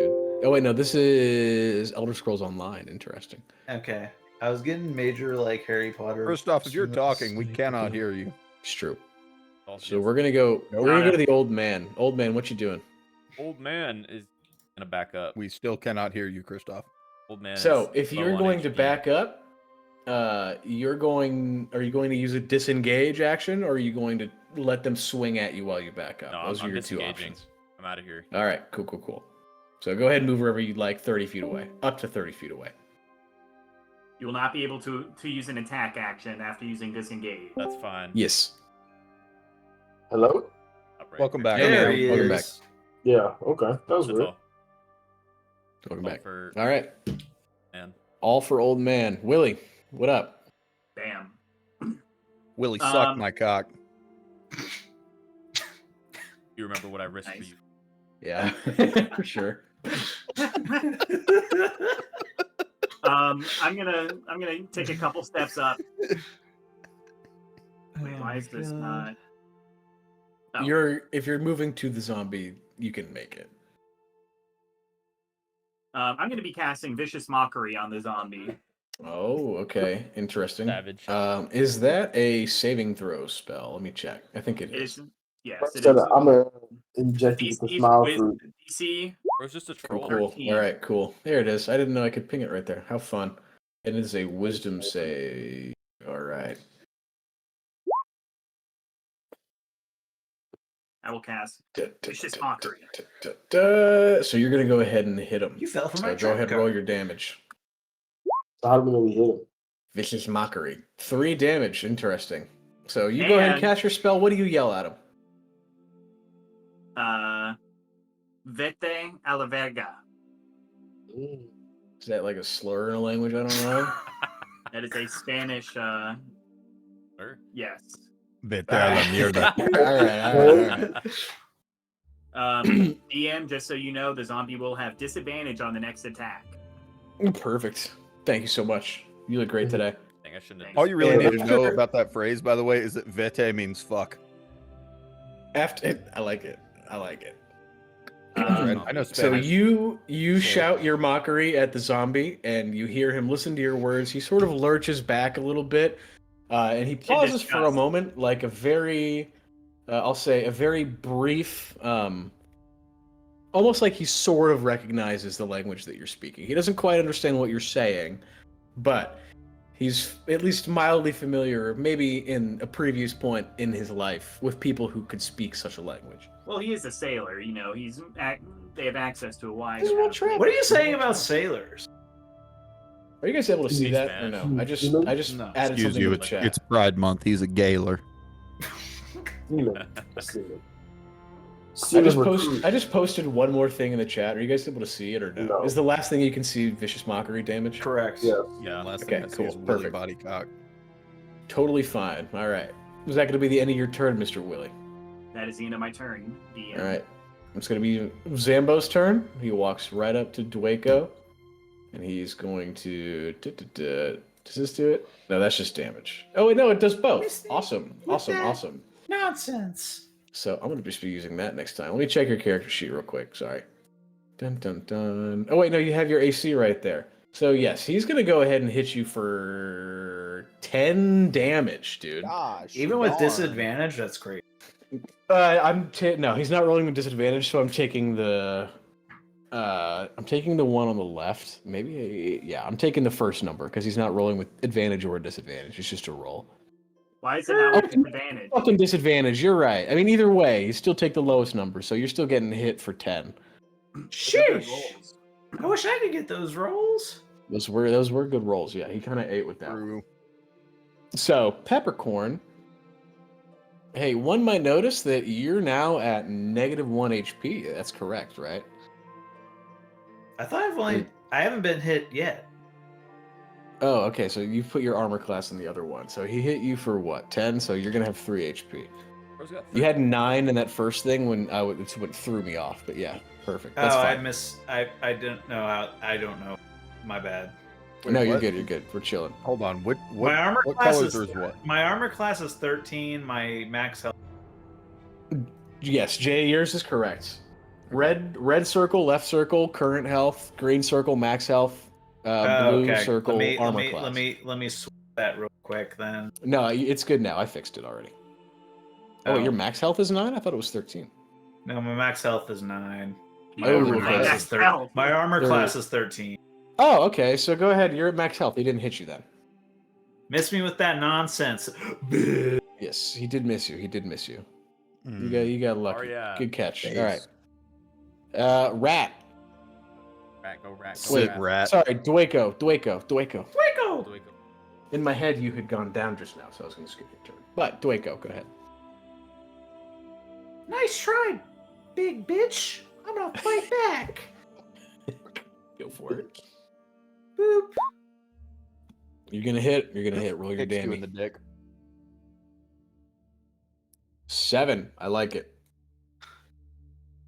Oh wait, no, this is Elder Scrolls Online. Interesting. Okay. I was getting major like Harry Potter. First off, if you're talking, we cannot hear you. It's true. all So we're gonna go. We're gonna go to the old man. Old man, what you doing? Old man is gonna back up. We still cannot hear you, Christoph. Old man. So is if low you're on going to HP. back up, you're going. Are you going to use a disengage action, or are you going to let them swing at you while you back up? No, Those I'm are your two disengaging. options. I'm out of here. All right, cool. So go ahead and move wherever you'd like, 30 feet away, up to 30 feet away. You will not be able to use an attack action after using disengage. That's fine. Yes. Hello? Up right Welcome there. back. There he Welcome back. is. Yeah, okay. That was That's weird. all. Welcome All back. for All right, man. all for old man. Willie, what up? Bam. Willie sucked Um, my cock. You remember what I risked for Nice. you? Yeah, for sure. I'm gonna take a couple steps up. Wait, why is this not? Oh. If you're moving to the zombie, you can make it. I'm gonna be casting Vicious Mockery on the zombie. Oh, okay, interesting. Savage. Is that a saving throw spell? Let me check. I think it It is. is. Yes, First, it is. I'm gonna inject you with the DC's smile with fruit. DC. Or it's just a Oh, troll. cool. 13. All right, cool. There it is. I didn't know I could ping it right there. How fun. It is a wisdom save. All right. I will cast Vicious Mockery. So you're gonna go ahead and hit him. You fell for So my go trap ahead and card. roll your damage. So how do we know we hit him? Vicious Mockery. 3 damage. Interesting. So you go ahead and And- cast your spell. What do you yell at him? Vete a la verga. Mm. Is that like a slur in a language I don't know? That is a Spanish. Sure. Yes. Vete a la mierda. all right. DM, just so you know, the zombie will have disadvantage on the next attack. Perfect. Thank you so much. You look great today. Dang, I shouldn't have. All you really And need to know after- about that phrase, by the way, is that vete means fuck. I like it. I like it. I know So Spanish. you shout your mockery at the zombie, and you hear him listen to your words. He sort of lurches back a little bit, and he pauses for a disgust. moment, like a very, I'll say, a very brief, almost like he sort of recognizes the language that you're speaking. He doesn't quite understand what you're saying, but he's at least mildly familiar, maybe in a previous point in his life, with people who could speak such a language. Well, he is a sailor. You know, they have access to a wide. He's well trained. What are you saying about sailors? Are you guys able to see Speak that Spanish. or no? I just No. No. added Excuse something you, to the chat. it's Pride Month. He's a galer. Seaman. Seaman. I Seaman just recruit. posted one more thing in the chat. Are you guys able to see it or no? No. Is the last thing you can see vicious mockery damage? Correct. Yeah. Yeah. Unless Okay, I see cool, his Willy perfect. body cock. Totally fine. All right. Is that going to be the end of your turn, Mr. Willie? That is the end of my turn. DM. All right. It's going to be Zambo's turn. He walks right up to Dwaco, and he's going to. Does this do it? No, that's just damage. Oh wait, no, it does both. Missed me Awesome, with awesome, that. awesome. Nonsense. So I'm gonna just be using that next time. Let me check your character sheet real quick. Sorry. Dun dun dun. Oh wait, no, you have your AC right there. So yes, he's gonna go ahead and hit you for 10 damage, dude. Gosh. Even with darn. disadvantage, that's great. No, he's not rolling with disadvantage, so I'm taking the one on the left. Maybe yeah, I'm taking the first number because he's not rolling with advantage or disadvantage. It's just a roll. Why is it not with disadvantage? Fucking disadvantage. You're right. I mean, either way, you still take the lowest number, so you're still getting hit for 10. Sheesh. I wish I could get those rolls. Those were good rolls. Yeah, he kind of ate with that. True. So Peppercorn. Hey, one might notice that you're now at -1 HP. That's correct, right? I thought I haven't been hit yet. Oh, okay. So you put your armor class in the other one. So he hit you for what? 10. So you're gonna have 3 HP. Where's that? You had 9 in that first thing when it's what threw me off. But yeah, perfect. That's fine. I didn't know how. I don't know. My bad. Wait, No, you're what? good. You're good. We're chilling. Hold on. What My armor what class colors is is what? my armor class is 13. My max health. Yes, Jay, yours is correct. Red circle, left circle, current health. Green circle, max health. Blue circle, armor class. Let me switch that real quick then. No, it's good now. I fixed it already. Oh, wait, your max health is 9? I thought it was 13. No, my max health is 9. My Oh, armor okay. class Max is 13. health. My armor There- class is 13. Oh, okay. So go ahead. You're at max health. He didn't hit you then. Miss me with that nonsense. Yes, he did miss you. He did miss you. Hmm. You got lucky. Oh, yeah. Good catch. Nice. All right. Rat. Rat, go rat, go Sit rat. rat. Sorry, Dwaco. Waco! In my head, you had gone down just now, so I was going to skip your turn. But Dwaco, go ahead. Nice try, big bitch. I'm gonna fight back. Go for it. Boop. You're gonna hit. You're gonna hit. Roll your Kicks you damage. in the dick. 7. I like it.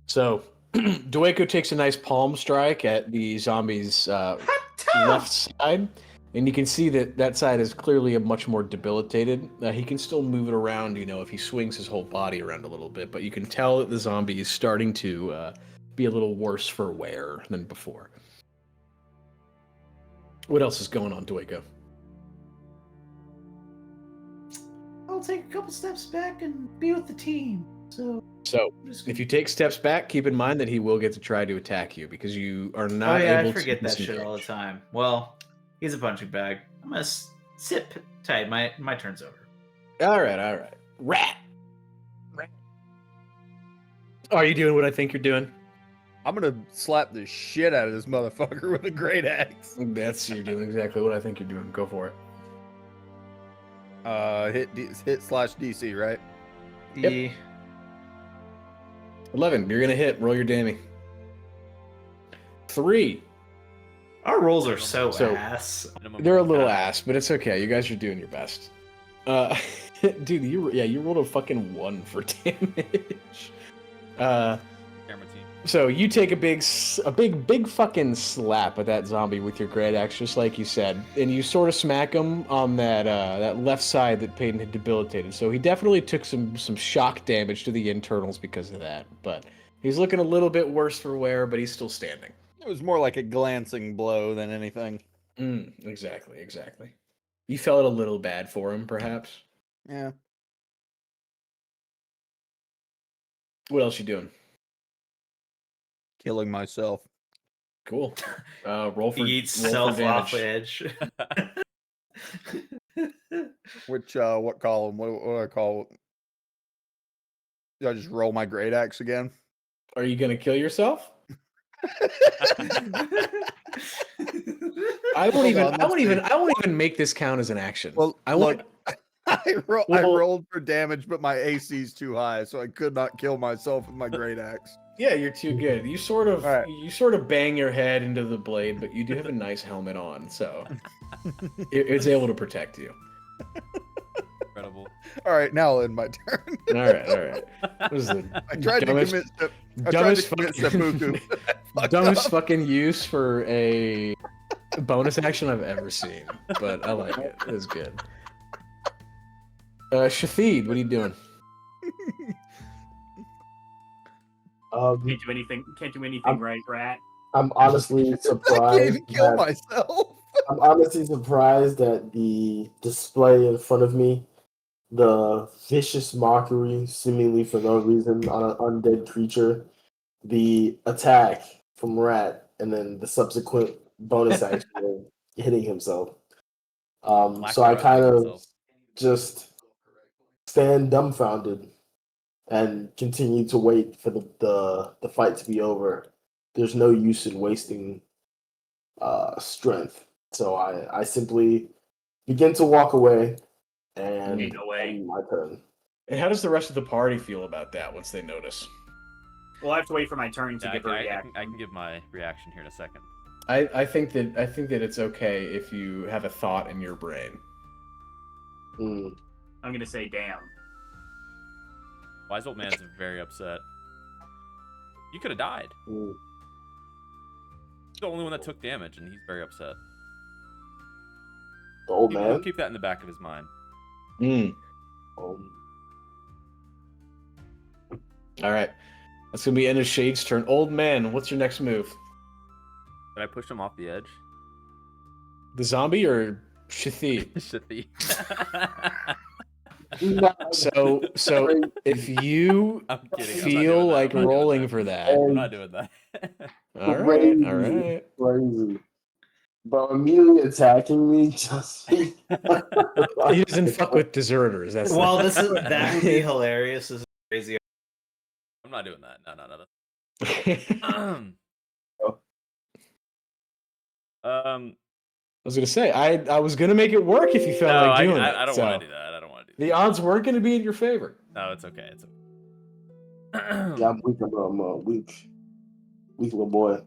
So, Dwaco takes a nice palm strike at the zombie's left side, and you can see that side is clearly a much more debilitated. He can still move it around, if he swings his whole body around a little bit, but you can tell that the zombie is starting to be a little worse for wear than before. What else is going on, Dwaco? I'll take a couple steps back and be with the team. So, So, I'm just if you take steps back, keep in mind that he will get to try to attack you because you are Oh not yeah, able I forget to that shit all the disengage. time. Well, he's a punching bag. I'm gonna sit tight. My turn's over. All right. Rat. Are you doing what I think you're doing? I'm gonna slap the shit out of this motherfucker with a great axe. You're doing exactly what I think you're doing. Go for it. Hit slash DC, right? Yep. 11. You're gonna hit. Roll your damage. 3. Our rolls are so So- ass. They're a little ass, but it's okay. You guys are doing your best. Dude, you rolled a fucking 1 for damage. Camera team. So you take a big fucking slap at that zombie with your great axe, just like you said, and you sort of smack him on that left side that Peyton had debilitated. So he definitely took some shock damage to the internals because of that. But he's looking a little bit worse for wear, but he's still standing. It was more like a glancing blow than anything. Exactly. You felt a little bad for him, perhaps. Yeah. What else you doing? Killing myself. Cool. Roll for He eats roll for self off damage. edge. Which what column? What do I call? Do I just roll my great axe again? Are you gonna kill yourself? I won't even make this count as an action. Well, I won't. I Well- rolled for damage, but my AC's too high, so I could not kill myself with my great axe. Yeah, you're too good. You sort of Alright. bang your head into the blade, but you do have a nice helmet on, so it's able to protect you. Incredible. All right, now I'll end my turn. All right. This is the I tried to dumbest, commit. dumbest seppuku. Fucked dumbest up. fucking use for a bonus action I've ever seen, but I like it. It was good. Shafid, what are you doing? Um, Can't do anything I'm- right, Rat. I'm honestly I can't surprised. even kill that- myself. I'm honestly surprised at the display in front of me. The vicious mockery, seemingly for no reason, on an undead creature. The attack from Rat, and then the subsequent bonus action of hitting himself. So I kind of just stand dumbfounded and continue to wait for the fight to be over. There's no use in wasting strength. So I simply begin to walk away, and Ain't no way. end my turn. And how does the rest of the party feel about that once they notice? Well, I have to wait for my turn to Yeah, give a I reaction. can give my reaction here in a second. I think that it's okay if you have a thought in your brain. Mm. I'm gonna say, damn. Wise old man's very upset. You could have died. Mm. He's the only one that took damage, and he's very upset. The old He'll man. keep that in the back of his mind. Um, All right. That's going to be end of Shade's turn. Old man, what's your next move? Did I push him off the edge? The zombie or Shathi? Shathi. So if you I'm kidding. feel like I'm not doing rolling that. for that. I'm not doing that. All right. Crazy. But immediately attacking me just. He doesn't fuck with deserters. That's Well, the- that would be hilarious. This is crazy. I'm not doing that. No. I was gonna say I was gonna make it work if you felt No, like doing I it. don't so want to do that. I don't want to do the odds weren't gonna be in your favor. that. No, it's okay. It's okay. Yeah, I'm weak. I'm a weak little boy.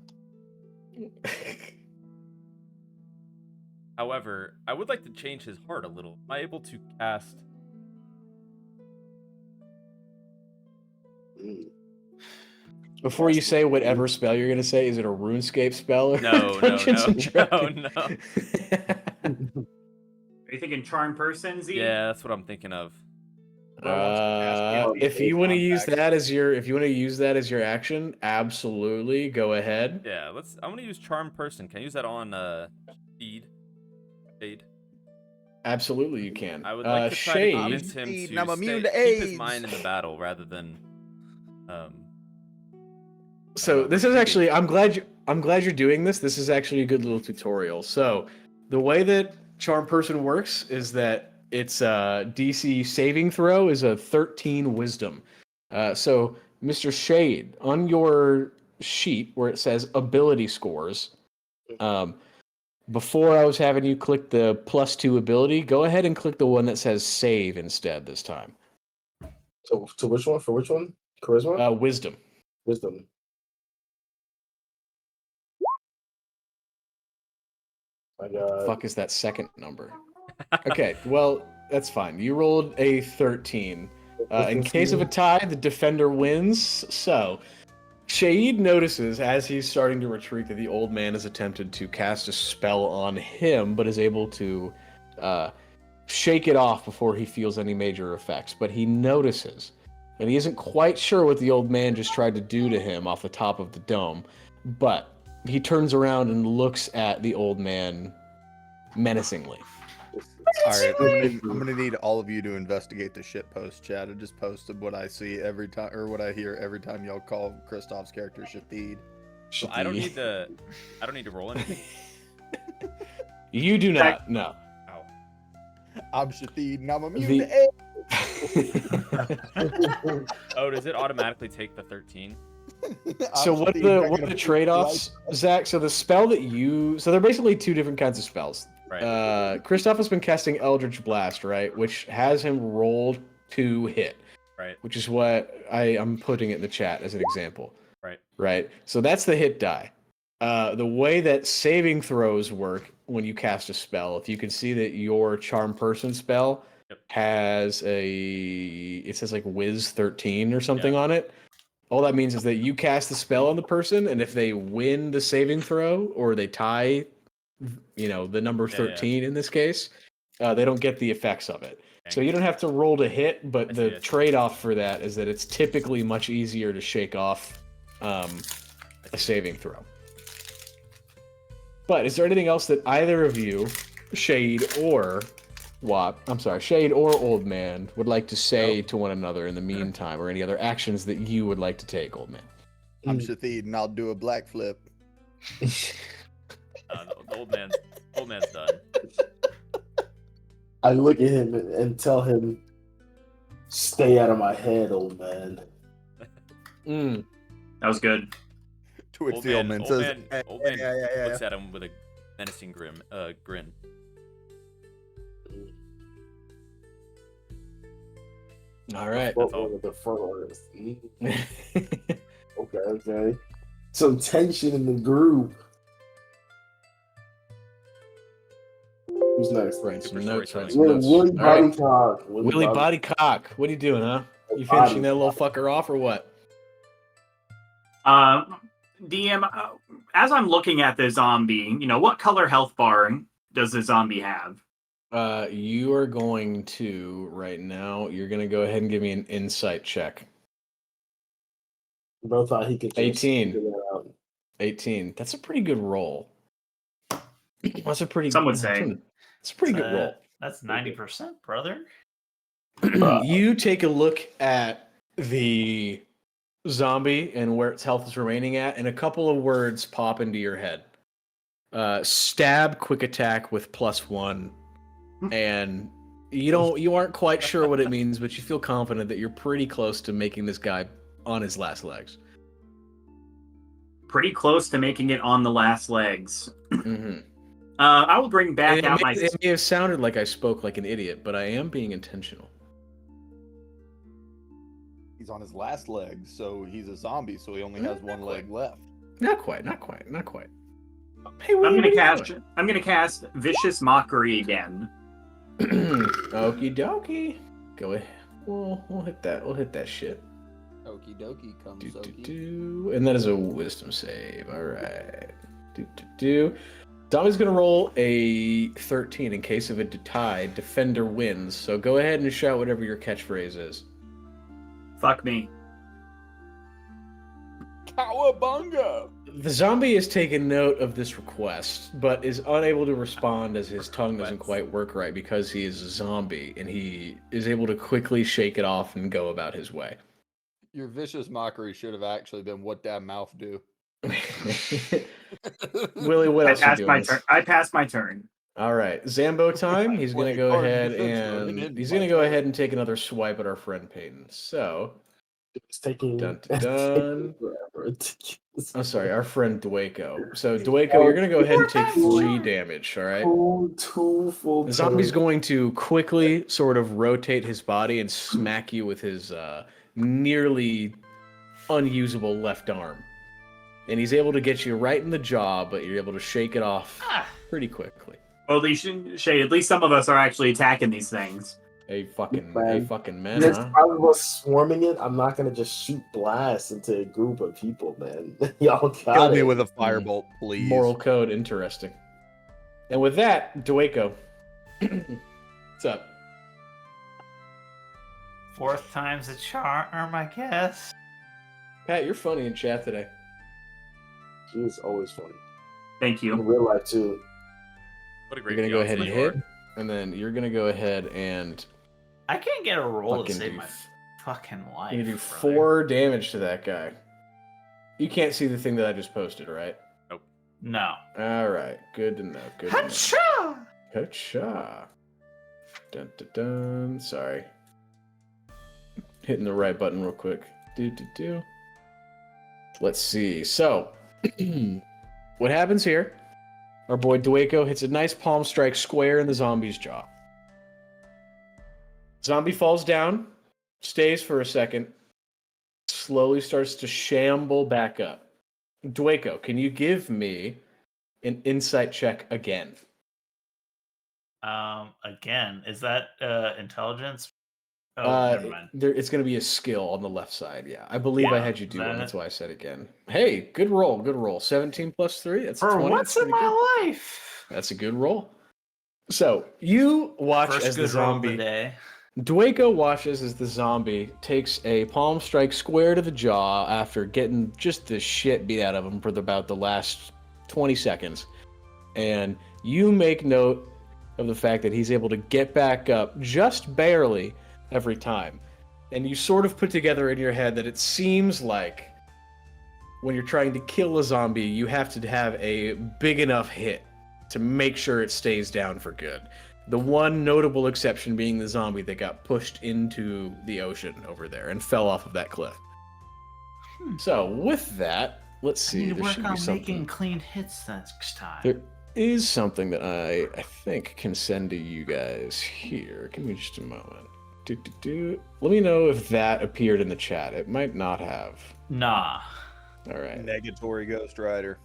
However, I would like to change his heart a little. Am I able to cast? Mm. Before you say whatever spell you're gonna say, is it a RuneScape spell or No, Dungeons and Dragons? no. Are you thinking charm person, Z? Yeah, that's what I'm thinking of. If you want to use that as your action, absolutely go ahead. Yeah, I'm gonna use charm person. Can I use that on Shade? Absolutely, you can. I would like to try to Shade. convince him Speed, to and I'm immune keep to his AIDS. mind in the battle rather than. So this is actually I'm glad you're doing this. This is actually a good little tutorial. So the way that Charm Person works is that its DC saving throw is a 13 Wisdom. So Mr. Shade, on your sheet where it says ability scores, before I was having you click the +2 ability, go ahead and click the one that says save instead this time. So to which one? For which one? Charisma? Wisdom. Wisdom. I got. Fuck is that second number? Okay, well, that's fine. You rolled a 13. In case of a tie, the defender wins. So, Shade notices as he's starting to retreat that the old man has attempted to cast a spell on him, but is able to shake it off before he feels any major effects. But he notices, and he isn't quite sure what the old man just tried to do to him off the top of the dome, but he turns around and looks at the old man menacingly. All right, I'm gonna need all of you to investigate the shit post chat. I just posted what I see every time, or what I hear every time y'all call Kristoff's character Shathid. So I don't need to roll anything. You do not. No. Ow. I'm Shathid, and I'm immune to The... Oh, does it automatically take the 13? So what are the trade-offs, Zach? So the spell that so they're basically two different kinds of spells. Right. Kristoff has been casting Eldritch Blast, right, which has him roll to hit. Right. Which is what I'm putting it in the chat as an example. Right. Right. So that's the hit die. The way that saving throws work when you cast a spell, if you can see that your Charm Person spell has it says like Wiz 13 or something on it. All that means is that you cast the spell on the person, and if they win the saving throw or they tie, the number 13 in this case, they don't get the effects of it. So you don't have to roll to hit, but the trade-off for that is that it's typically much easier to shake off a saving throw. But is there anything else that either of you, Shade or Shade or Old Man, would like to say to one another in the meantime, or any other actions that you would like to take, Old Man? I'm Shathid, and I'll do a black flip. The old man's done. I look at him and tell him, "Stay out of my head, old man." That was good. To which the old man says, Old man looks at him with a menacing grin. All right. One of the front runners. Okay. Some tension in the group. Who's next? Right, some notes. Willie Bodycock. Willie Bodycock. What are you doing, huh? You finishing that little fucker off, or what? DM, as I'm looking at the zombie, what color health bar does the zombie have? You are going to, right now, you're going to go ahead and give me an insight check. Bro thought he could 18. 18. That's a pretty good roll. That's a pretty. Some would say. It's a pretty good roll. That's 90%, brother. You take a look at the zombie and where its health is remaining at, and a couple of words pop into your head. Stab, quick attack with +1, and you aren't quite sure what it means, but you feel confident that you're pretty close to making this guy on his last legs. Pretty close to making it on the last legs. Mm-hmm. I will bring back out my... It may have sounded like I spoke like an idiot, but I am being intentional. he's on his last leg, so he's a zombie, so he only has one leg left. Not quite. Hey, I'm gonna cast Vicious Mockery again. Okie dokie. Go ahead. We'll hit that. We'll hit that shit. Okie dokie, come And that is a wisdom save. All right. Tommy's gonna roll a 13 in case of a tie. Defender wins. So go ahead and shout whatever your catchphrase is. Fuck me. Cowabunga! The zombie has taken note of this request, but is unable to respond as his tongue doesn't quite work right because he is a zombie, and he is able to quickly shake it off and go about his way. Your vicious mockery should have actually been what that mouth do. Willie, what else are you doing? I passed my turn. All right, Zambo time. He's going to go ahead and take another swipe at our friend Peyton. So, It's taking, Dun, it's dun, taking dun. forever. I'm sorry, our friend Dwayko. So Dwayko, you're gonna go ahead and take 3 damage. All right. Two full The zombie's turns. going to quickly sort of rotate his body and smack you with his nearly unusable left arm. And he's able to get you right in the jaw, but you're able to shake it off pretty quickly. Well, at least, Shay, at least some of us are actually attacking these things. A fucking man, There's huh? 5 of us swarming it. I'm not gonna just shoot blasts into a group of people, man. Y'all got Kill it. me with a firebolt, please. Moral code, interesting. And with that, Dwayko, what's up? 4th time's a charm, I guess. Pat, you're funny in chat today. He is always funny. Thank In you. real life too. What a You're great gonna go ahead and fiance you hit, are. and then you're gonna go ahead and I can't get a roll to fucking save do. my fucking life. You do brother. 4 damage to that guy. You can't see the thing that I just posted, right? No. All right, good to know. Good to know. Hacha! Hacha. Dun dun dun. Sorry. Hitting the right button real quick. Do. Let's see. So, what happens here? Our boy Dwayko hits a nice palm strike square in the zombie's jaw. Zombie falls down, stays for a second, slowly starts to shamble back up. Dwayko, can you give me an insight check again? Again, is that intelligence? Oh, never mind. It's going to be a skill on the left side. Yeah, I believe I Yeah, had you do one. that- That's why I said again. Hey, good roll. Good roll. 17 plus 3. That's For 20. once That's in pretty good. my life. That's a good roll. So you watch First as the good roll of the zombie. day. Dwayko watches as the zombie takes a palm strike square to the jaw after getting just the shit beat out of him for about the last 20 seconds. And you make note of the fact that he's able to get back up just barely every time. And you sort of put together in your head that it seems like when you're trying to kill a zombie, you have to have a big enough hit to make sure it stays down for good. The one notable exception being the zombie that got pushed into the ocean over there and fell off of that cliff. So with that, let's I see. need to There work should be on something. making clean hits next time. There is something that I think can send to you guys here. Give me just a moment. Let me know if that appeared in the chat. It might not have. Nah. All right. Negatory Ghost Rider.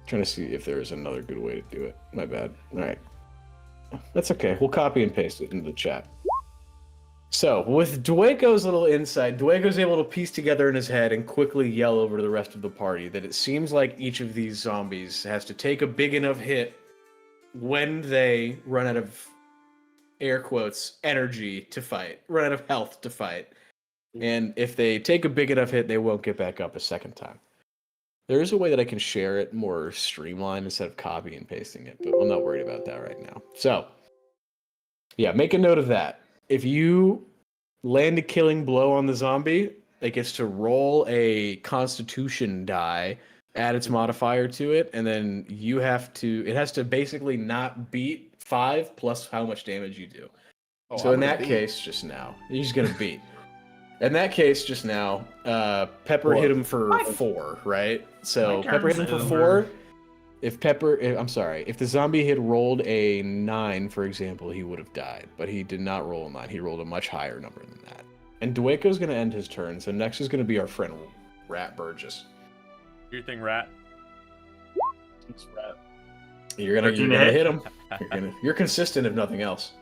Trying to see if there's another good way to do it. My bad. All right. That's okay. We'll copy and paste it into the chat. So, with Dwayko's little insight, Dwayko's able to piece together in his head and quickly yell over to the rest of the party that it seems like each of these zombies has to take a big enough hit when they run out of, air quotes, energy to fight, run out of health to fight. And if they take a big enough hit, they won't get back up a second time. There is a way that I can share it more streamlined instead of copy and pasting it, but I'm not worried about that right now. So, yeah, make a note of that. If you land a killing blow on the zombie, it gets to roll a constitution die, add its modifier to it, and then it has to basically not beat 5 plus how much damage you do. Oh, So I'm in gonna that beat. case, just now, he's going to beat. In that case, just now, Pepper hit him for 4, right? So My Pepper hit him turn's for over. 4. If the zombie had rolled a 9, for example, he would have died. But he did not roll a 9. He rolled a much higher number than that. And Dwayko's going to end his turn. So next is going to be our friend Rat Burgess. Do your thing, rat. You're gonna 13 to hit hit? him. You're consistent if nothing else.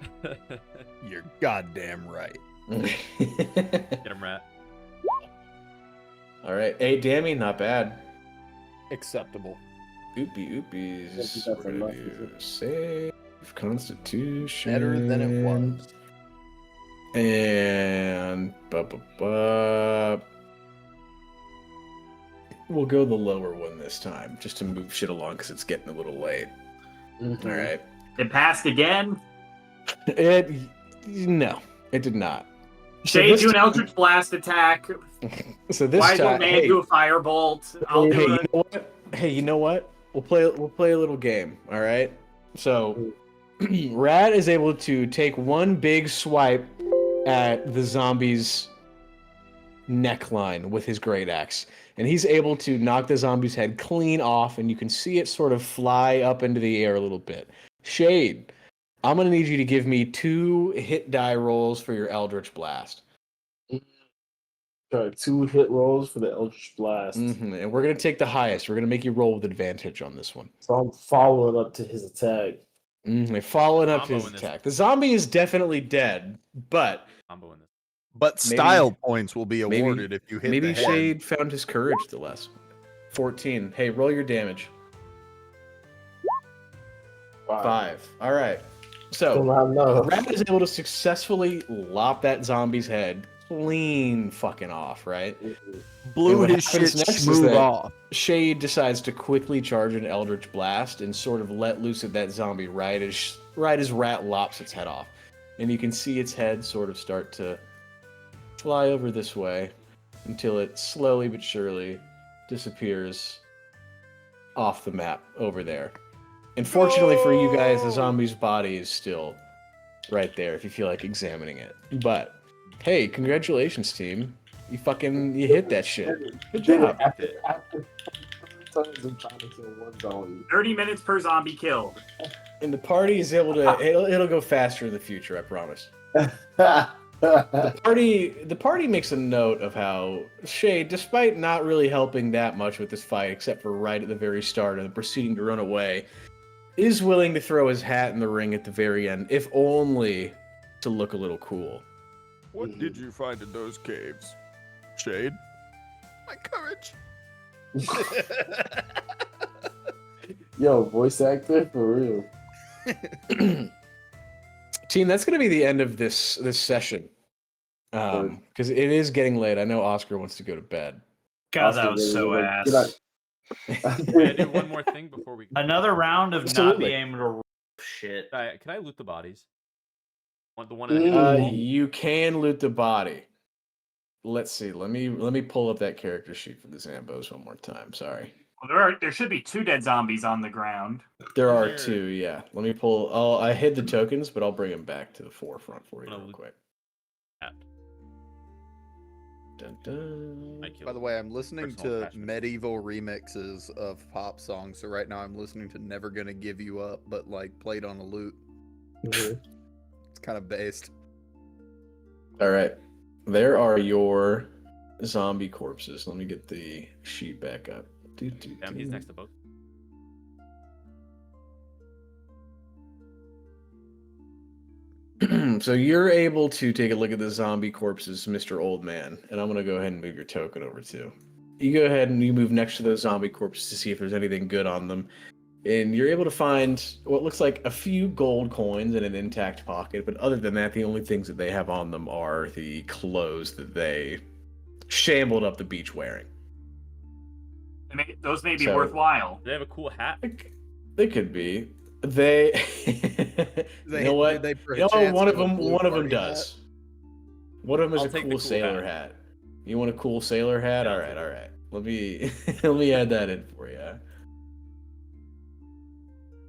You're goddamn right. Get him, rat. All right, 8 damage, not bad. Acceptable. Oopies. Thank you, We're gonna do save Constitution. Better than it was. And we'll go the lower one this time, just to move shit along because it's getting a little late. All right. It passed again. No, it did not. Shay, this do an time- Eldritch Blast attack. So this Wise old time, man, hey, do a Firebolt. I'll hey, do you know what? Hey, you know what? We'll play a little game. All right. So Rat is able to take one big swipe at the zombie's neckline with his great axe, and he's able to knock the zombie's head clean off, and you can see it sort of fly up into the air a little bit. Shade, I'm gonna need you to give me 2 hit die rolls for your Eldritch Blast. Got 2 hit rolls for the Eldritch Blast. And we're gonna take the highest. We're gonna make you roll with advantage on this one. So I'm following up to his attack. Following up to his Combo in this. attack. The zombie is definitely dead, but Combo in this. But Maybe- style points will be maybe- awarded if you hit maybe the head. Shade found his courage the last 14. Hey, roll your damage. 5. All right. So Rat is able to successfully lop that zombie's head clean fucking off, right? Blew And what his happens shit next is smooth that off. Shade decides to quickly charge an Eldritch Blast and sort of let loose at that zombie right as Rat lops its head off. And you can see its head sort of start to fly over this way until it slowly but surely disappears off the map over there. And fortunately for you guys, the zombie's body is still right there if you feel like examining it. But hey, congratulations, team. You hit that shit. Good job. After times of trying to kill one zombie. 30 minutes per zombie killed. And the party is able to it'll go faster in the future, I promise. The party makes a note of how Shade, despite not really helping that much with this fight, except for right at the very start and proceeding to run away, is willing to throw his hat in the ring at the very end, if only to look a little cool. What did you find in those caves? Shade? My courage. Yo, voice actor for real. Team, that's going to be the end of this session. Because it is getting late. I know Oscar wants to go to bed. God, that was so ass. Can I do one more thing before we... Another round of not Absolutely. being able to roll shit. Can I loot the bodies? Want the one in the head? You can loot the body. Let's see. Let me pull up that character sheet for the Zambos one more time. Sorry. Well, there should be 2 dead zombies on the ground. There are 2, yeah. Let me pull... I hid the tokens, but I'll bring them back to the forefront for you real quick. Dun, dun. By the way, I'm listening Personal to attachment. medieval remixes of pop songs. So right now I'm listening to Never Gonna Give You Up, but like played on a lute. It's kind of based. All right. There are your zombie corpses. Let me get the sheet back up. Damn, he's next to both. So you're able to take a look at the zombie corpses, Mr. Old Man, and I'm going to go ahead and move your token over too. You go ahead and you move next to those zombie corpses to see if there's anything good on them. And you're able to find what looks like a few gold coins in an intact pocket, but other than that, the only things that they have on them are the clothes that they shambled up the beach wearing. Those may be So- worthwhile. Do they have a cool hat? They could be. They. You know what? One of them does. One of them I'll is a take the cool cool sailor hat. You want a cool sailor hat? Yeah, All I'll right, take all it. right. Let me add that in for you.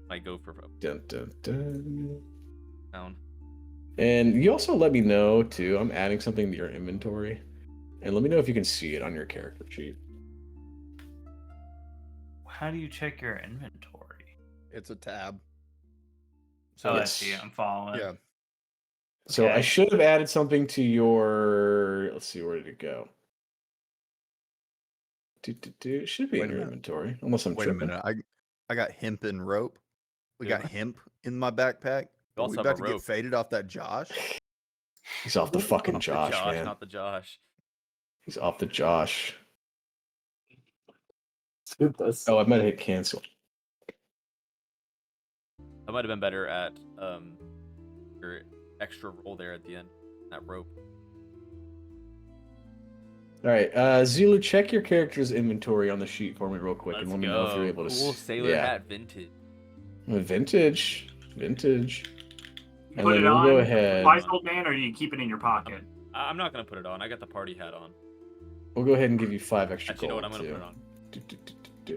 Might go for Dun, dun, dun. down. And you also let me know too. I'm adding something to your inventory, and let me know if you can see it on your character sheet. How do you check your inventory? It's a tab. So I Yes. see. I'm following. Yeah. So I Okay. should have added something to your. Let's see, where did it go? It should be Wait in a your minute. inventory, unless I'm Wait a tripping. minute. I got hemp and rope. We Yeah. got hemp in my backpack. We Are also we have about a to rope. get faded off that Josh? He's off the fucking Off the Josh, man. not the Josh. He's off the Josh. That's Oh, I might have hit cancel. I might have been better at your extra roll there at the end. That rope. All right, Zulu, check your character's inventory on the sheet for me real quick, Let's and let me go. know if you're able to. Cool sailor yeah. hat vintage. Vintage. And Put then it we'll on. go ahead. Wise old man, or do you keep it in your pocket? I'm not gonna put it on. I got the party hat on. We'll go ahead and give you 5 extra Actually, you know gold what? I'm gonna too. put it on.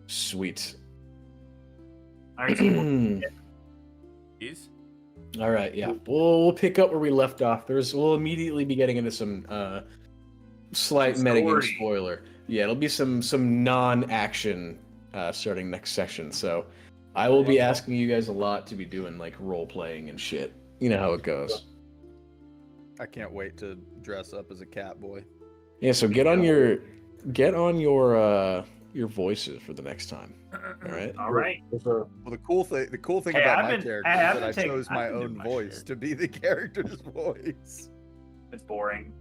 Sweet. All right, so These? All right, yeah. We'll pick up where we left off. We'll immediately be getting into some slight Some metagame story. spoiler. Yeah, it'll be some non-action starting next session. So I will be asking you guys a lot to be doing like role playing and shit. You know how it goes. I can't wait to dress up as a cat boy. Yeah, so get on your voices for the next time. All right. all right. For Well, the cool thing Hey, about I've my been- character I've is been that I taking- chose I've my been doing own my voice shit. to be the character's voice. It's boring.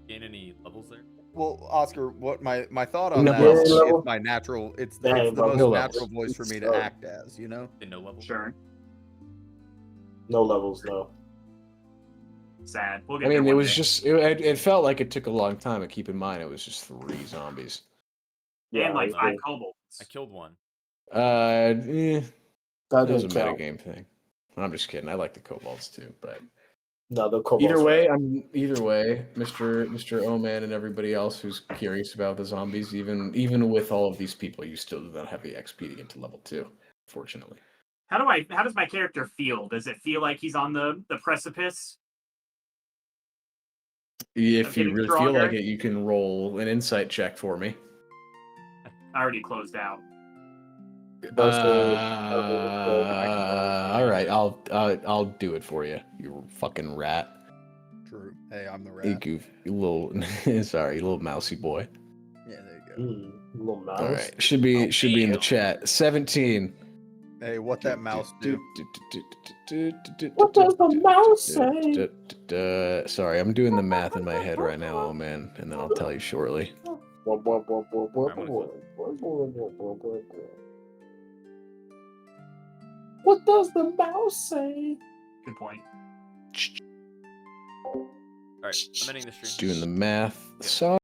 Gain any levels there? Well, Oscar, what my thought on No that is level. it's my natural. It's Yeah, the bro, most no natural levels. voice for me to It's, act as. You know. No levels? Sure. no levels, no. Sad. We'll get I mean, there it one was day. just it felt like it took a long time, and keep in mind it was just 3 zombies. Yeah, and like I 5 kobolds. I killed one. that That was a didn't count. metagame thing. I'm just kidding. I like the kobolds too, but No, the kobolds. either way, Mr. Oman and everybody else who's curious about the zombies, even with all of these people, you still do not have the XP to get to level 2, fortunately. How does my character feel? Does it feel like he's on the precipice? If you getting really feel stronger? like it, you can roll an insight check for me. I already closed out. All All right, I'll do it for you. You fucking rat. True. Hey, I'm the You rat. goof, you little sorry, you little mousy boy. Yeah, there you go. Little mouse. All right, should be in the damn. chat. 17. Hey, what that mouse do? What does the mouse say? Sorry, I'm doing the math in my head right now, oh man, and then I'll tell you shortly. What does the mouse say? Good point. Alright, I'm ending the stream. Doing the math. So